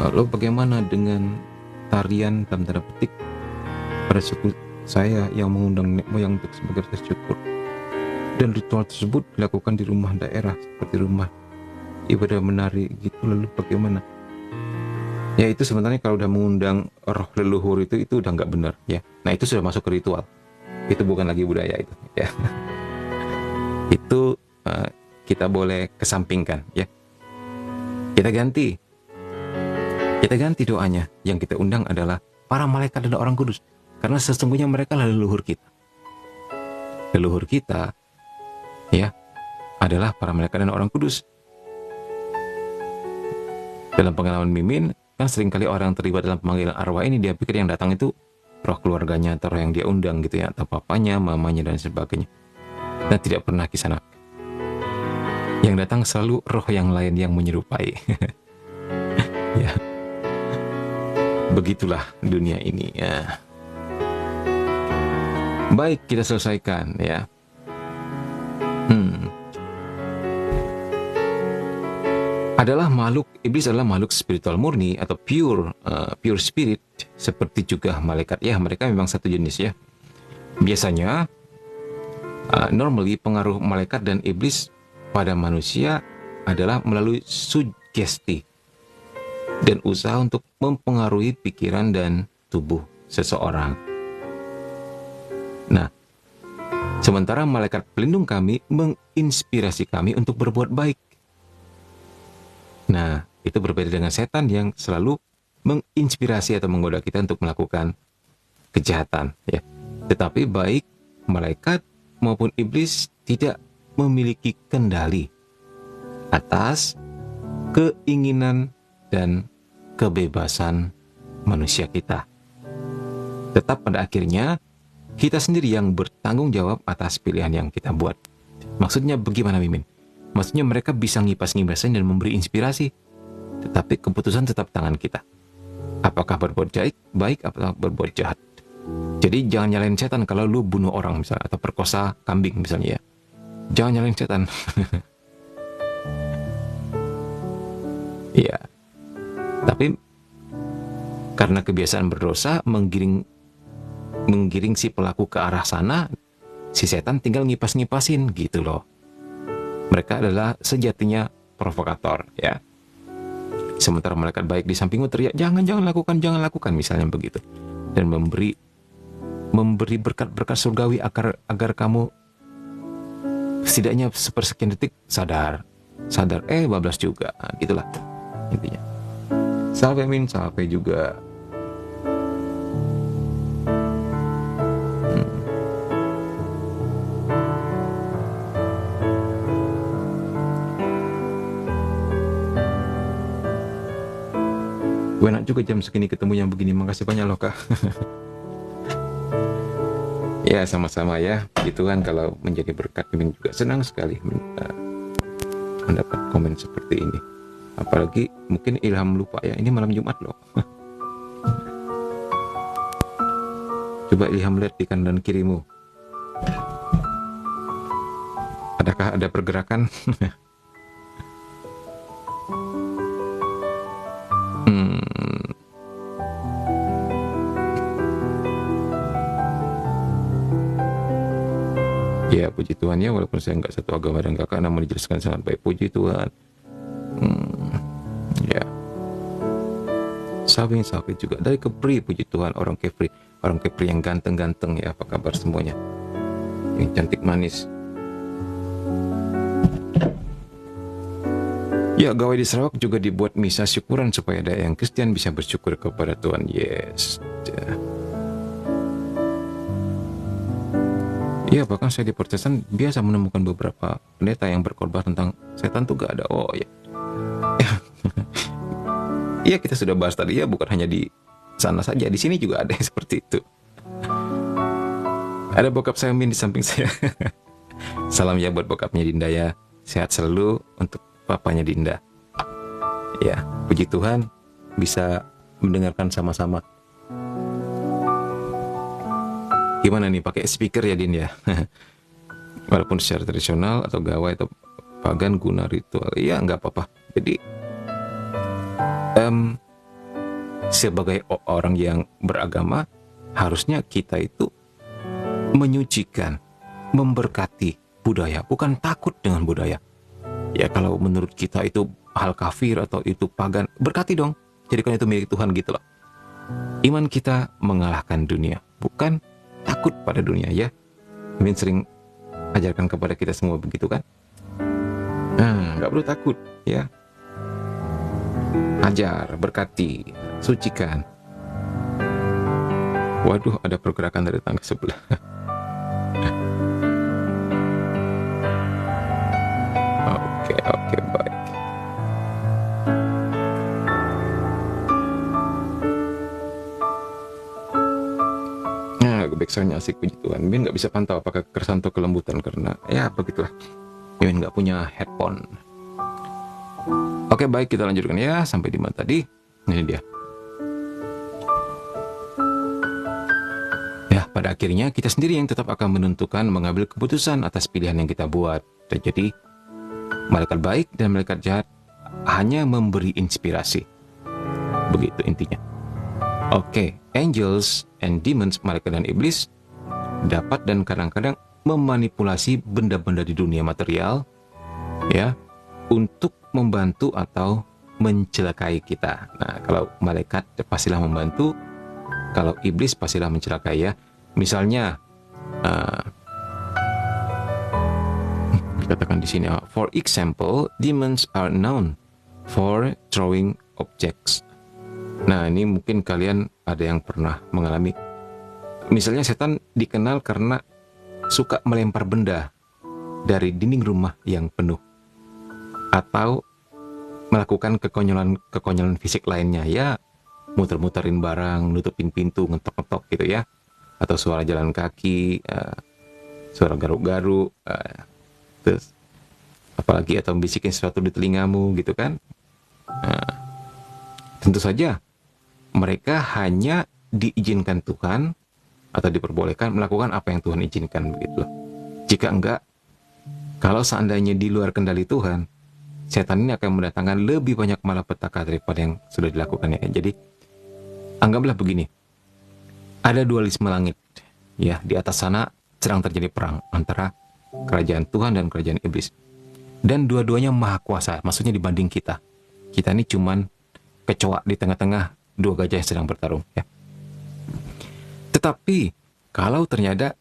Lalu bagaimana dengan tarian dalam tanda petik pada suku saya yang mengundang nenek moyang untuk sebagai rasa syukur, dan ritual tersebut dilakukan di rumah daerah seperti rumah ibadah menari gitu, lalu bagaimana? Ya, itu sebenarnya kalau udah mengundang roh leluhur itu udah nggak benar ya. Nah, itu sudah masuk ke ritual. Itu bukan lagi budaya itu ya. Itu kita boleh kesampingkan ya. Kita ganti doanya. Yang kita undang adalah para malaikat dan orang kudus, karena sesungguhnya mereka adalah leluhur kita. Leluhur kita ya adalah para malaikat dan orang kudus. Dalam pengalaman Mimin, kan seringkali orang yang terlibat dalam pemanggilan arwah ini, dia pikir yang datang itu roh keluarganya atau roh yang dia undang gitu ya, atau papanya, mamanya dan sebagainya. Dan tidak pernah kisah. Yang datang selalu roh yang lain yang menyerupai. Ya, begitulah dunia ini ya. Baik, kita selesaikan ya. Iblis adalah makhluk spiritual murni atau pure spirit, seperti juga malaikat ya. Mereka memang satu jenis ya. Biasanya normally pengaruh malaikat dan iblis pada manusia adalah melalui sugesti dan usaha untuk mempengaruhi pikiran dan tubuh seseorang. Nah, sementara malaikat pelindung kami menginspirasi kami untuk berbuat baik. Nah, itu berbeda dengan setan yang selalu menginspirasi atau menggoda kita untuk melakukan kejahatan ya. Tetapi baik malaikat maupun iblis tidak memiliki kendali atas keinginan dan kebebasan manusia kita. Tetap pada akhirnya kita sendiri yang bertanggung jawab atas pilihan yang kita buat. Maksudnya bagaimana, Mimin? Maksudnya mereka bisa ngipas-ngipasin dan memberi inspirasi, tetapi keputusan tetap tangan kita. Apakah berbuat baik atau berbuat jahat. Jadi jangan nyalain setan kalau lu bunuh orang misalnya, atau perkosa kambing misalnya ya. Jangan nyalain setan. Ya, tapi karena kebiasaan berdosa menggiring si pelaku ke arah sana, si setan tinggal ngipas-ngipasin gitu loh. Mereka adalah sejatinya provokator, ya. Sementara malaikat baik di sampingmu teriak, jangan jangan lakukan, misalnya begitu, dan memberi berkat-berkat surgawi agar kamu setidaknya sepersekian detik sadar, bablas juga, gitulah intinya. Salve Min, salve juga. Gue enak juga jam segini ketemu yang begini. Makasih banyak loh Kak. Ya sama-sama ya. Gitu kan, kalau menjadi berkat, Mimin juga senang sekali mendapat komen seperti ini. Apalagi mungkin ilham lupa ya, ini malam Jumat loh. Coba ilham lihat di kanan dan kirimu. Adakah ada pergerakan? Ya puji Tuhan ya, walaupun saya nggak satu agama dan kakak, namun dijelaskan sangat baik, puji Tuhan. Ya, Sawi juga dari Kepri, puji Tuhan, orang Kepri yang ganteng-ganteng ya, apa kabar semuanya, yang cantik manis. Ya, gawai di Sarawak juga dibuat misa syukuran supaya ada yang Kristen bisa bersyukur kepada Tuhan. Yes. Ya, bahkan saya di Protestan biasa menemukan beberapa pendeta yang berkhotbah tentang setan tuh gak ada. Oh ya. Iya, kita sudah bahas tadi ya, bukan hanya di sana saja, di sini juga ada yang seperti itu. Ada bokap saya Min di samping saya. Salam ya buat bokapnya Dinda ya. Sehat selalu untuk papanya Dinda. Ya, puji Tuhan bisa mendengarkan sama-sama. Gimana nih, pakai speaker ya Din ya? Walaupun secara tradisional atau gawai atau pagan guna ritual, ya nggak apa-apa. Jadi sebagai orang yang beragama, harusnya kita itu menyucikan, memberkati budaya, bukan takut dengan budaya. Ya kalau menurut kita itu hal kafir atau itu pagan, berkati dong, jadikan itu milik Tuhan gitu loh. Iman kita mengalahkan dunia, bukan takut pada dunia ya. Min sering ajarkan kepada kita semua begitu kan. Nggak perlu takut ya. Ajar, berkati, sucikan. Waduh, ada pergerakan dari tangga sebelah. Oke, baik. Backsoundnya asik, puji Tuhan. Min nggak bisa pantau apakah kekerasan atau kelembutan karena ya begitulah. Min nggak punya headphone. Oke, baik, kita lanjutkan ya. Sampai di mana tadi? Ini dia. Ya, pada akhirnya kita sendiri yang tetap akan menentukan mengambil keputusan atas pilihan yang kita buat. Dan jadi malaikat baik dan malaikat jahat hanya memberi inspirasi. Begitu intinya. Oke, angels and demons, malaikat dan iblis, dapat dan kadang-kadang memanipulasi benda-benda di dunia material ya, untuk membantu atau mencelakai kita. Nah, kalau malaikat pastilah membantu, kalau iblis pastilah mencelakai ya. Misalnya dikatakan di sini, for example, demons are known for throwing objects. Nah, ini mungkin kalian ada yang pernah mengalami. Misalnya setan dikenal karena suka melempar benda dari dinding rumah yang penuh, atau melakukan kekonyolan fisik lainnya ya, muter-muterin barang, nutupin pintu, ngetok-ngetok gitu ya, atau suara jalan kaki, suara garuk-garuk, terus apalagi atau bisikin sesuatu di telingamu gitu kan. Tentu saja mereka hanya diizinkan Tuhan atau diperbolehkan melakukan apa yang Tuhan izinkan begitu loh. Jika enggak, kalau seandainya di luar kendali Tuhan, setan ini akan mendatangkan lebih banyak malapetaka daripada yang sudah dilakukannya. Jadi anggaplah begini, ada dualisme langit. Ya, di atas sana sedang terjadi perang antara kerajaan Tuhan dan kerajaan iblis. Dan dua-duanya maha kuasa, maksudnya dibanding kita. Kita ini cuman kecoa di tengah-tengah dua gajah yang sedang bertarung. Ya. Tetapi kalau ternyata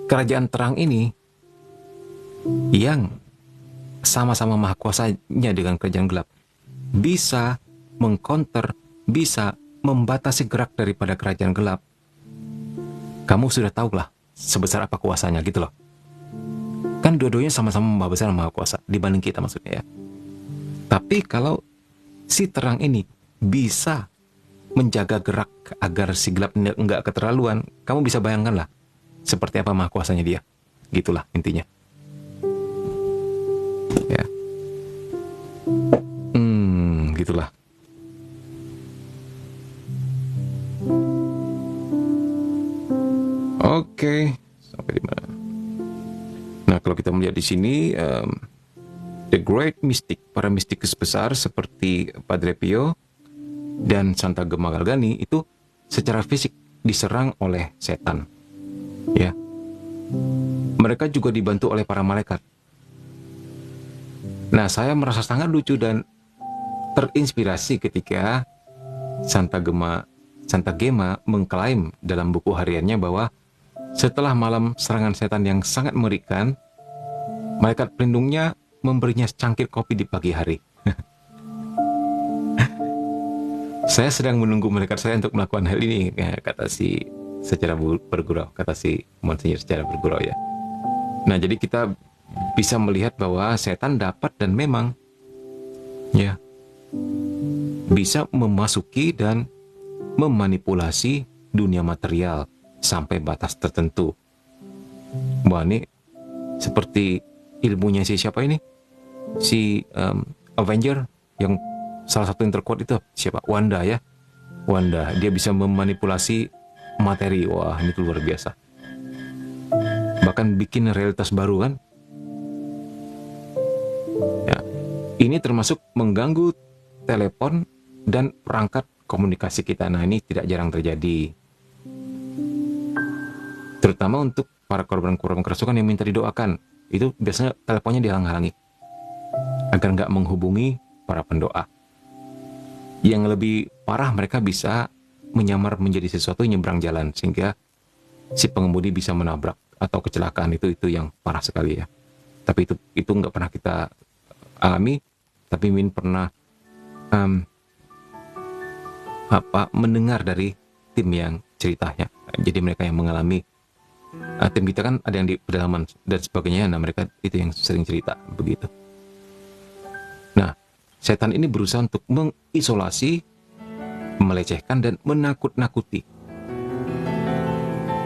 kerajaan terang ini yang sama-sama maha kuasanya dengan kerajaan gelap bisa mengcounter, bisa membatasi gerak daripada kerajaan gelap, kamu sudah tahu lah sebesar apa kuasanya gitu loh. Kan dua-duanya sama-sama maha besar maha kuasa dibanding kita maksudnya ya. Tapi kalau si terang ini bisa menjaga gerak agar si gelap enggak keterlaluan, kamu bisa bayangkan lah seperti apa maha kuasanya dia. Gitulah intinya. Ya. Gitulah. Oke, sampai di mana? Nah, kalau kita melihat di sini, the great mystic, para mistikus besar seperti Padre Pio dan Santa Gemma Galgani itu secara fisik diserang oleh setan. Ya, mereka juga dibantu oleh para malaikat. Nah, saya merasa sangat lucu dan terinspirasi ketika Santa Gemma mengklaim dalam buku hariannya bahwa setelah malam serangan setan yang sangat mengerikan, malaikat pelindungnya memberinya secangkir kopi di pagi hari. Saya sedang menunggu malaikat saya untuk melakukan hal ini, kata si secara bergurau, kata si Monsinyur secara bergurau ya. Nah, jadi kita bisa melihat bahwa setan dapat dan memang ya bisa memasuki dan memanipulasi dunia material sampai batas tertentu. Wah, ini seperti ilmunya si siapa ini? Si Avenger yang salah satu yang terkuat itu siapa? Wanda ya. Wanda, dia bisa memanipulasi materi. Wah, ini luar biasa. Bahkan bikin realitas baru kan? Ya. Ini termasuk mengganggu telepon dan perangkat komunikasi kita. Nah, ini tidak jarang terjadi. Terutama untuk para korban-korban kerasukan yang minta didoakan. Itu biasanya teleponnya dihalang-halangi agar nggak menghubungi para pendoa. Yang lebih parah, mereka bisa menyamar menjadi sesuatu yang nyebrang jalan sehingga si pengemudi bisa menabrak atau kecelakaan. Itu yang parah sekali ya. Tapi itu nggak pernah kita alami. Tapi Min pernah mendengar dari tim yang ceritanya. Jadi mereka yang mengalami. Tim kita kan ada yang di pedalaman dan sebagainya. Nah, mereka itu yang sering cerita begitu. Nah, setan ini berusaha untuk mengisolasi, melecehkan dan menakut-nakuti.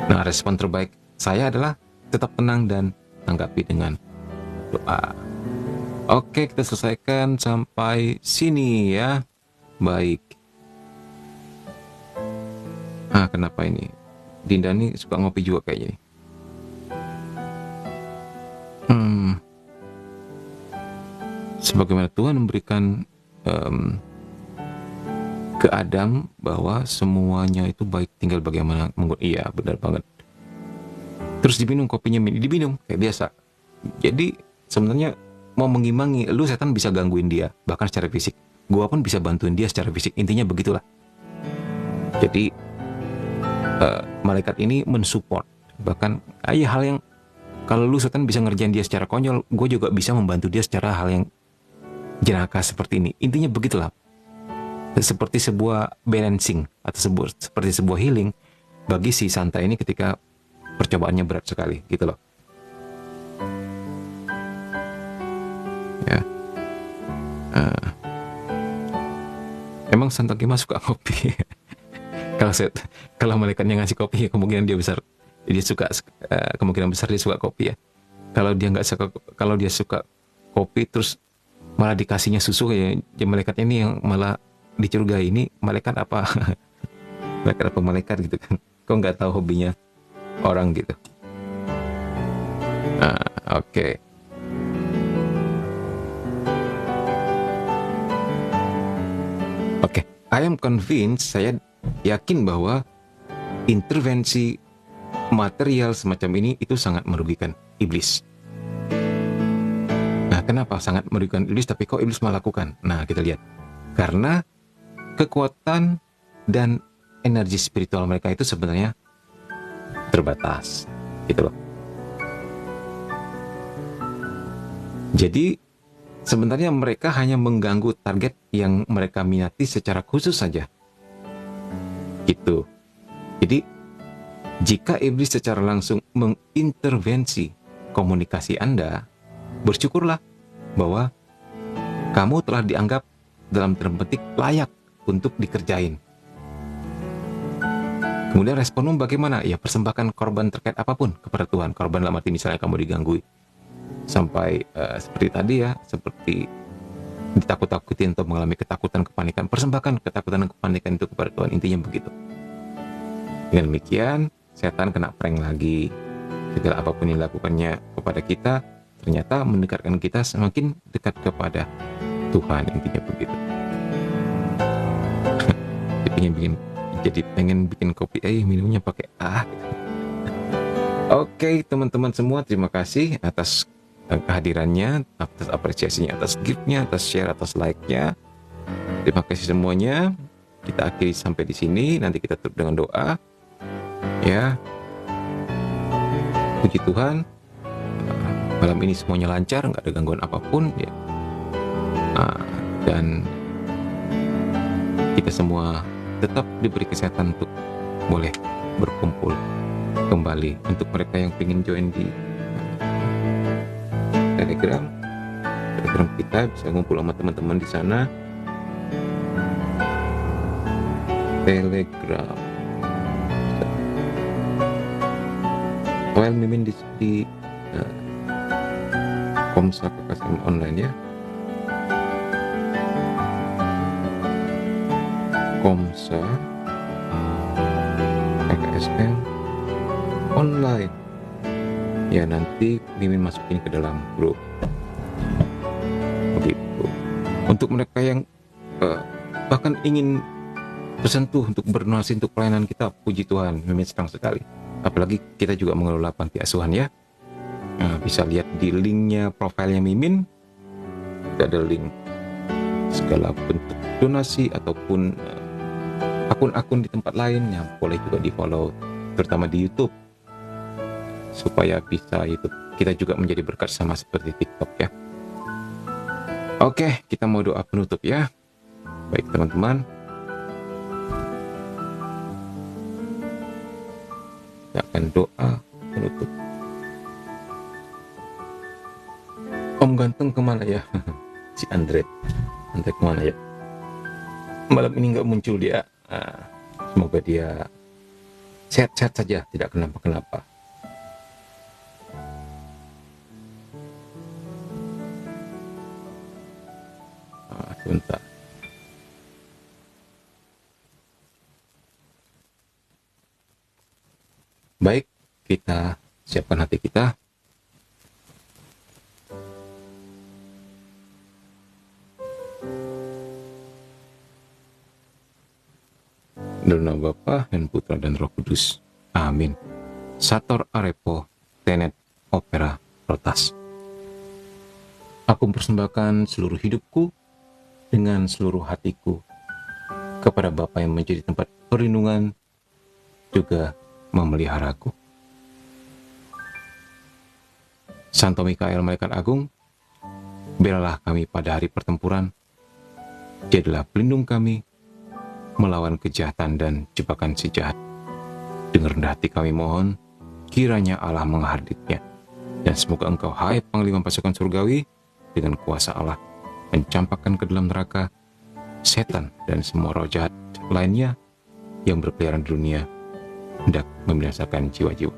Nah, respon terbaik saya adalah tetap tenang dan tanggapi dengan doa. Oke, kita selesaikan sampai sini ya. Baik. Kenapa ini? Dinda nih suka ngopi juga kayaknya nih. Sebagaimana Tuhan memberikan ke Adam bahwa semuanya itu baik, tinggal bagaimana iya, benar banget. Terus diminum kopinya, diminum kayak biasa. Jadi sebenarnya mau mengimbangi, lu setan bisa gangguin dia bahkan secara fisik. Gua pun bisa bantuin dia secara fisik. Intinya begitulah. Jadi malaikat ini mensupport. Bahkan hal yang kalau lu setan bisa ngerjain dia secara konyol, gue juga bisa membantu dia secara hal yang jenaka seperti ini. Intinya begitulah. Seperti sebuah balancing atau seperti sebuah healing bagi si Santa ini ketika percobaannya berat sekali gitu loh. Ya. Emang Santa Gemma suka kopi. Kalau malaikatnya ngasih kopi, kemungkinan dia suka, kemungkinan besar dia suka kopi ya. Kalau dia suka kopi terus malah dikasihnya susu ya malaikatnya ini yang malah dicurigai, ini malaikat apa? malaikat gitu kan? Kok nggak tahu hobinya orang gitu? Oke. Oke, I am convinced, saya yakin bahwa intervensi material semacam ini itu sangat merugikan iblis. Nah, kenapa sangat merugikan iblis tapi kok iblis melakukan? Nah, kita lihat. Karena kekuatan dan energi spiritual mereka itu sebenarnya terbatas, gitu loh. Jadi sebenarnya mereka hanya mengganggu target yang mereka minati secara khusus saja. Gitu. Jadi jika iblis secara langsung mengintervensi komunikasi Anda, bersyukurlah bahwa kamu telah dianggap dalam tanda petik layak untuk dikerjain. Kemudian responmu bagaimana? Ya, persembahkan korban terkait apapun kepada Tuhan. Korban dalam arti misalnya kamu diganggui sampai seperti tadi ya, seperti ditakut-takutin atau mengalami ketakutan, kepanikan, persembahkan ketakutan dan kepanikan itu kepada Tuhan. Intinya begitu. Dengan demikian, setan kena prank lagi. Segala apapun yang dilakukannya kepada kita, ternyata mendekatkan kita semakin dekat kepada Tuhan. Intinya begitu. Jadi pengen bikin kopi, minumnya pakai gitu. Oke, teman-teman semua, terima kasih atas kehadirannya, atas apresiasinya, atas gift-nya, atas share, atas like-nya. Terima kasih semuanya. Kita akhiri sampai di sini. Nanti kita tutup dengan doa. Ya, puji Tuhan. Malam ini semuanya lancar, nggak ada gangguan apapun. Ya. Dan kita semua tetap diberi kesehatan untuk boleh berkumpul kembali. Untuk mereka yang ingin join di Telegram kita bisa ngumpul sama teman-teman di sana. Telegram. Well, mimin di Komsa KKSM online ya. Komsa KKSM online. Ya, nanti mimin masukin ke dalam grup. Begitu. Untuk mereka yang bahkan ingin tersentuh untuk berdonasi untuk pelayanan kita, puji Tuhan, mimin senang sekali. Apalagi kita juga mengelola panti asuhan ya. Nah, bisa lihat di linknya profilnya mimin, ada link segala bentuk donasi ataupun akun-akun di tempat lain yang boleh juga di follow, terutama di YouTube, supaya bisa YouTube kita juga menjadi berkat sama seperti TikTok ya. Oke, kita mau doa penutup ya. Baik teman-teman, kita akan doa penutup. Om ganteng kemana ya? Si Andre kemana ya? Malam ini nggak muncul dia. Semoga dia sehat-sehat saja, tidak kenapa-kenapa. Sebentar. Baik, kita siapkan hati kita. Dalam nama Bapa dan Putra dan Roh Kudus. Amin. Sator arepo tenet opera rotas. Aku mempersembahkan seluruh hidupku dengan seluruh hatiku kepada Bapa yang menjadi tempat perlindungan, juga memeliharaku. Santo Mikael, Malaikat Agung, belalah kami pada hari pertempuran. Jadilah pelindung kami melawan kejahatan dan jebakan si jahat. Dengan rendah hati kami mohon, kiranya Allah menghardiknya. Dan semoga Engkau, hai Panglima Pasukan Surgawi, dengan kuasa Allah, mencampakkan ke dalam neraka setan dan semua roh jahat lainnya yang berkeliaran di dunia, hendak membinasakan jiwa-jiwa.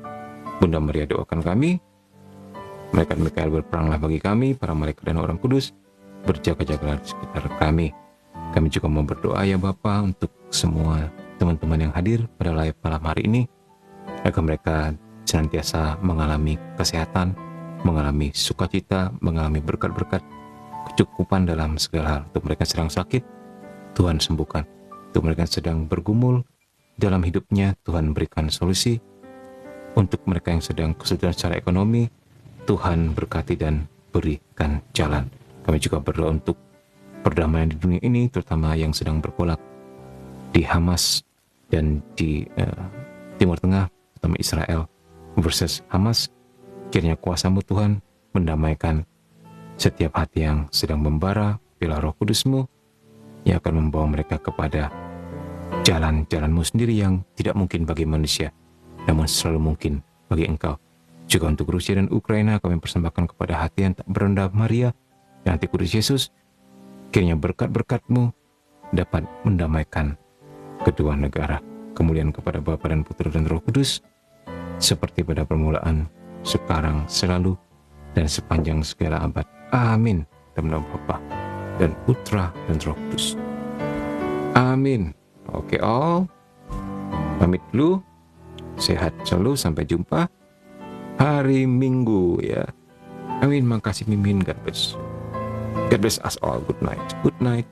Bunda Maria, doakan kami. Malaikat Mikael, berperanglah bagi kami. Para malaikat dan orang kudus, berjaga-jagalah di sekitar kami. Kami juga mau berdoa ya Bapa untuk semua teman-teman yang hadir pada live malam hari ini, agar mereka senantiasa mengalami kesehatan, mengalami sukacita, mengalami berkat-berkat, kecukupan dalam segala hal. Untuk mereka sedang sakit, Tuhan sembuhkan. Untuk mereka yang sedang bergumul dalam hidupnya, Tuhan berikan solusi. Untuk mereka yang sedang kesulitan secara ekonomi, Tuhan berkati dan berikan jalan. Kami juga berdoa untuk perdamaian di dunia ini, terutama yang sedang bergolak di Hamas dan di Timur Tengah, terutama Israel versus Hamas. Kiranya kuasa-Mu Tuhan mendamaikan setiap hati yang sedang membara. Bila Roh Kudus-Mu yang akan membawa mereka kepada jalan-jalan-Mu sendiri yang tidak mungkin bagi manusia, namun selalu mungkin bagi Engkau. Juga untuk Rusia dan Ukraina, kami persembahkan kepada hati yang tak berendah Maria dan hati kudus Yesus. Kiranya berkat-berkat-Mu dapat mendamaikan kedua negara. Kemuliaan kepada Bapa dan Putra dan Roh Kudus, seperti pada permulaan, sekarang, selalu, dan sepanjang segala abad. Amin. Dalam nama Bapa dan Putra dan Roh Kudus. Amin. Oke, all. Pamit dulu. Sehat selalu. Sampai jumpa hari Minggu ya. Amin. Makasih Mimin. God bless. God bless us all. Good night. Good night.